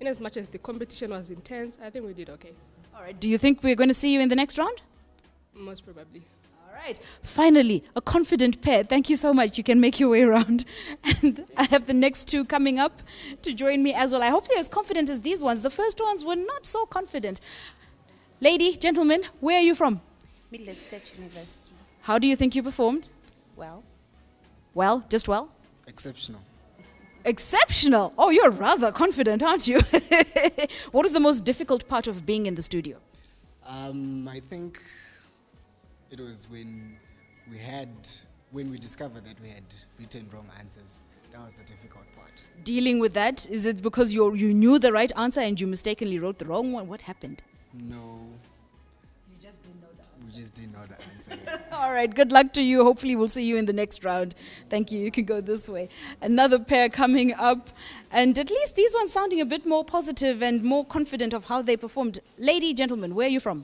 as much as the competition was intense, I think we did okay. All right. Do you think we're going to see you in the next round? Most probably. All right. Finally, a confident pair. Thank you so much. You can make your way around. And I have the next two coming up to join me as well. I hope they're as confident as these ones. The first ones were not so confident. Lady, gentlemen, where are you from? Middle State University. How do you think you performed? Well. Well? Just well? Exceptional. Exceptional? Oh, you're rather confident, aren't you? What is the most difficult part of being in the studio? I think it was when we discovered that we had written wrong answers. That was the difficult part. Dealing with that, is it because you knew the right answer and you mistakenly wrote the wrong one? What happened? No. You just didn't know the answer. We just didn't know the answer. All right, good luck to you. Hopefully we'll see you in the next round. Thank you. You can go this way. Another pair coming up. And at least these ones sounding a bit more positive and more confident of how they performed. Lady, gentlemen, where are you from?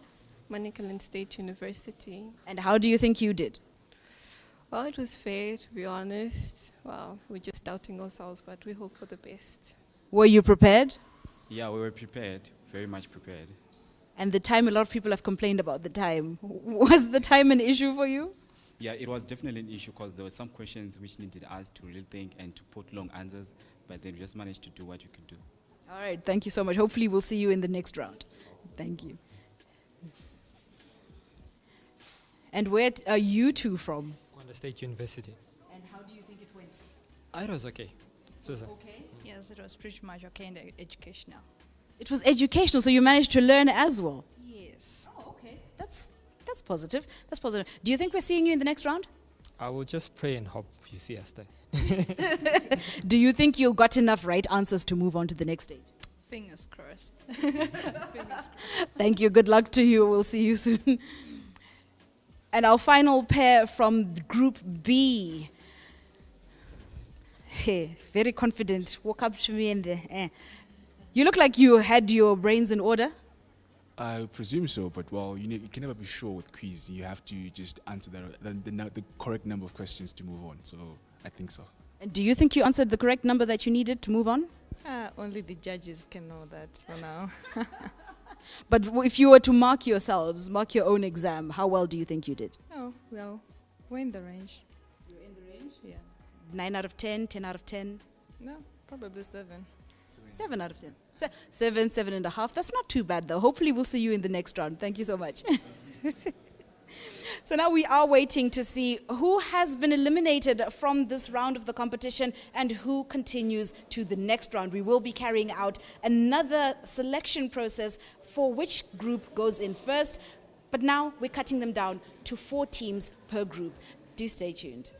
Manicaland State University. And how do you think you did? Well, it was fair, to be honest. Well, we're just doubting ourselves, but we hope for the best. Were you prepared? Yeah, we were prepared, very much prepared. And the time, a lot of people have complained about the time. Was the time an issue for you? Yeah, it was definitely an issue because there were some questions which needed us to really think and to put long answers, but then we just managed to do what you could do. All right, thank you so much. Hopefully we'll see you in the next round. Thank you. And where are you two from? Kwanda State University. And how do you think it went? It was okay. It was okay? Yes, it was pretty much okay and educational. It was educational, so you managed to learn as well? Yes. Oh, okay. That's positive. That's positive. Do you think we're seeing you in the next round? I will just pray and hope you see us there. Do you think you got enough right answers to move on to the next stage? Fingers crossed. Fingers crossed. Thank you. Good luck to you. We'll see you soon. And our final pair from Group B. Hey, very confident. Walk up to me and you look like you had your brains in order. I presume so, but well, you can never be sure with quiz. You have to just answer the correct number of questions to move on. So I think so. And do you think you answered the correct number that you needed to move on? Only the judges can know that for now. But if you were to mark yourselves, mark your own exam, how well do you think you did? Oh, well, we're in the range. You're in the range? Yeah. 9 out of 10, 10 out of 10? No, probably 7. 7 out of 10. 7, 7.5. That's not too bad, though. Hopefully, we'll see you in the next round. Thank you so much. So now we are waiting to see who has been eliminated from this round of the competition and who continues to the next round. We will be carrying out another selection process for which group goes in first. But now we're cutting them down to 4 teams per group. Do stay tuned.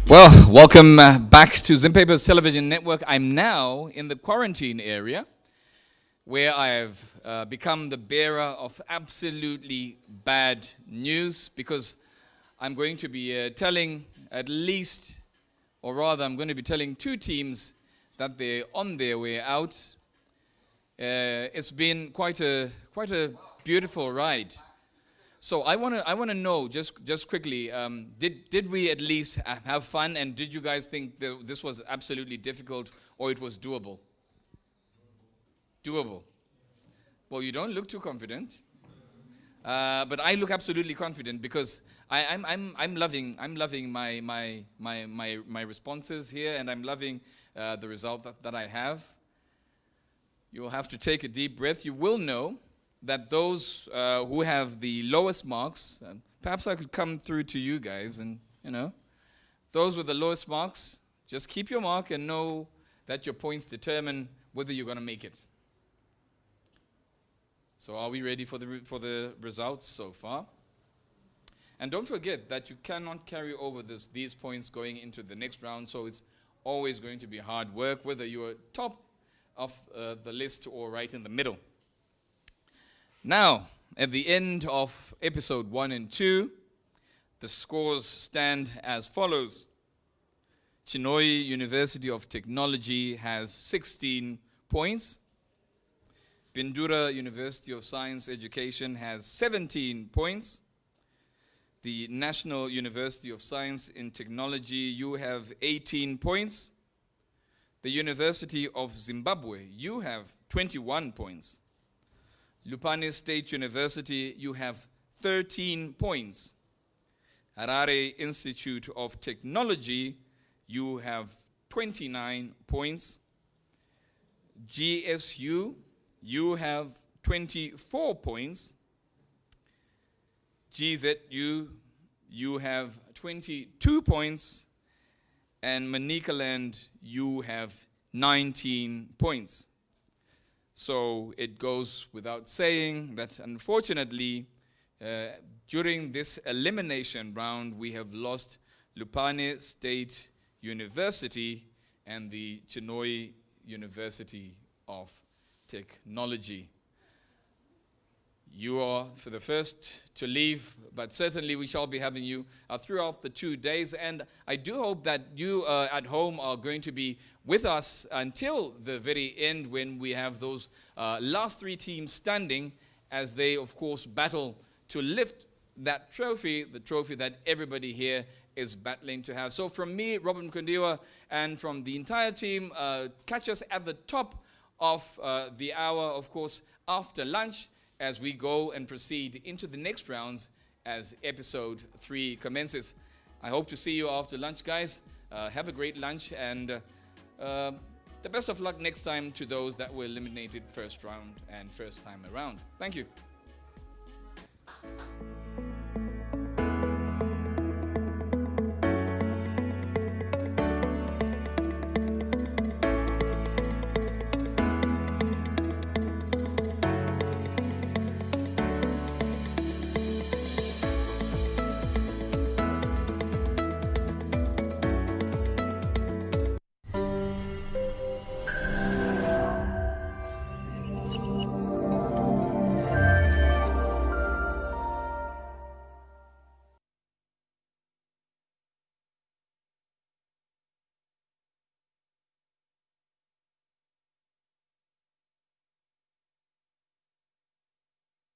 Well, welcome back to Zimpapers Television Network. I'm now in the quarantine area where I have become the bearer of absolutely bad news, because I'm going to be telling at least, or rather I'm going to be telling two teams that they're on their way out. It's been quite a beautiful ride. So I want to know just quickly, did we at least have fun, and did you guys think that this was absolutely difficult or it was doable? Doable. Well, you don't look too confident, but I look absolutely confident, because I'm loving my responses here, and I'm loving the result that I have. You'll have to take a deep breath. You will know that those who have the lowest marks, perhaps I could come through to you guys, and those with the lowest marks, just keep your mark and know that your points determine whether you're going to make it. So are we ready for the results so far? And don't forget that you cannot carry over these points going into the next round, so it's always going to be hard work, whether you're top of the list or right in the middle. Now, at the end of episode 1 and 2, the scores stand as follows. Chinhoyi University of Technology has 16 points. Bindura University of Science Education has 17 points. The National University of Science and Technology, you have 18 points. The University of Zimbabwe, you have 21 points. Lupane State University, you have 13 points. Harare Institute of Technology, you have 29 points. GSU, you have 24 points. GZU, you have 22 points. And Manicaland, you have 19 points. So it goes without saying that, unfortunately, during this elimination round, we have lost Lupane State University and the Chinhoyi University of Technology. You are for the first to leave, but certainly we shall be having you throughout the 2 days. And I do hope that you at home are going to be with us until the very end, when we have those last 3 teams standing, as they, of course, battle to lift that trophy, the trophy that everybody here is battling to have. So from me, Robert Mkondiwa, and from the entire team, catch us at the top of the hour, of course, after lunch, as we go and proceed into the next rounds as episode 3 commences. I hope to see you after lunch, guys. Have a great lunch, and the best of luck next time to those that were eliminated first round and first time around. Thank you.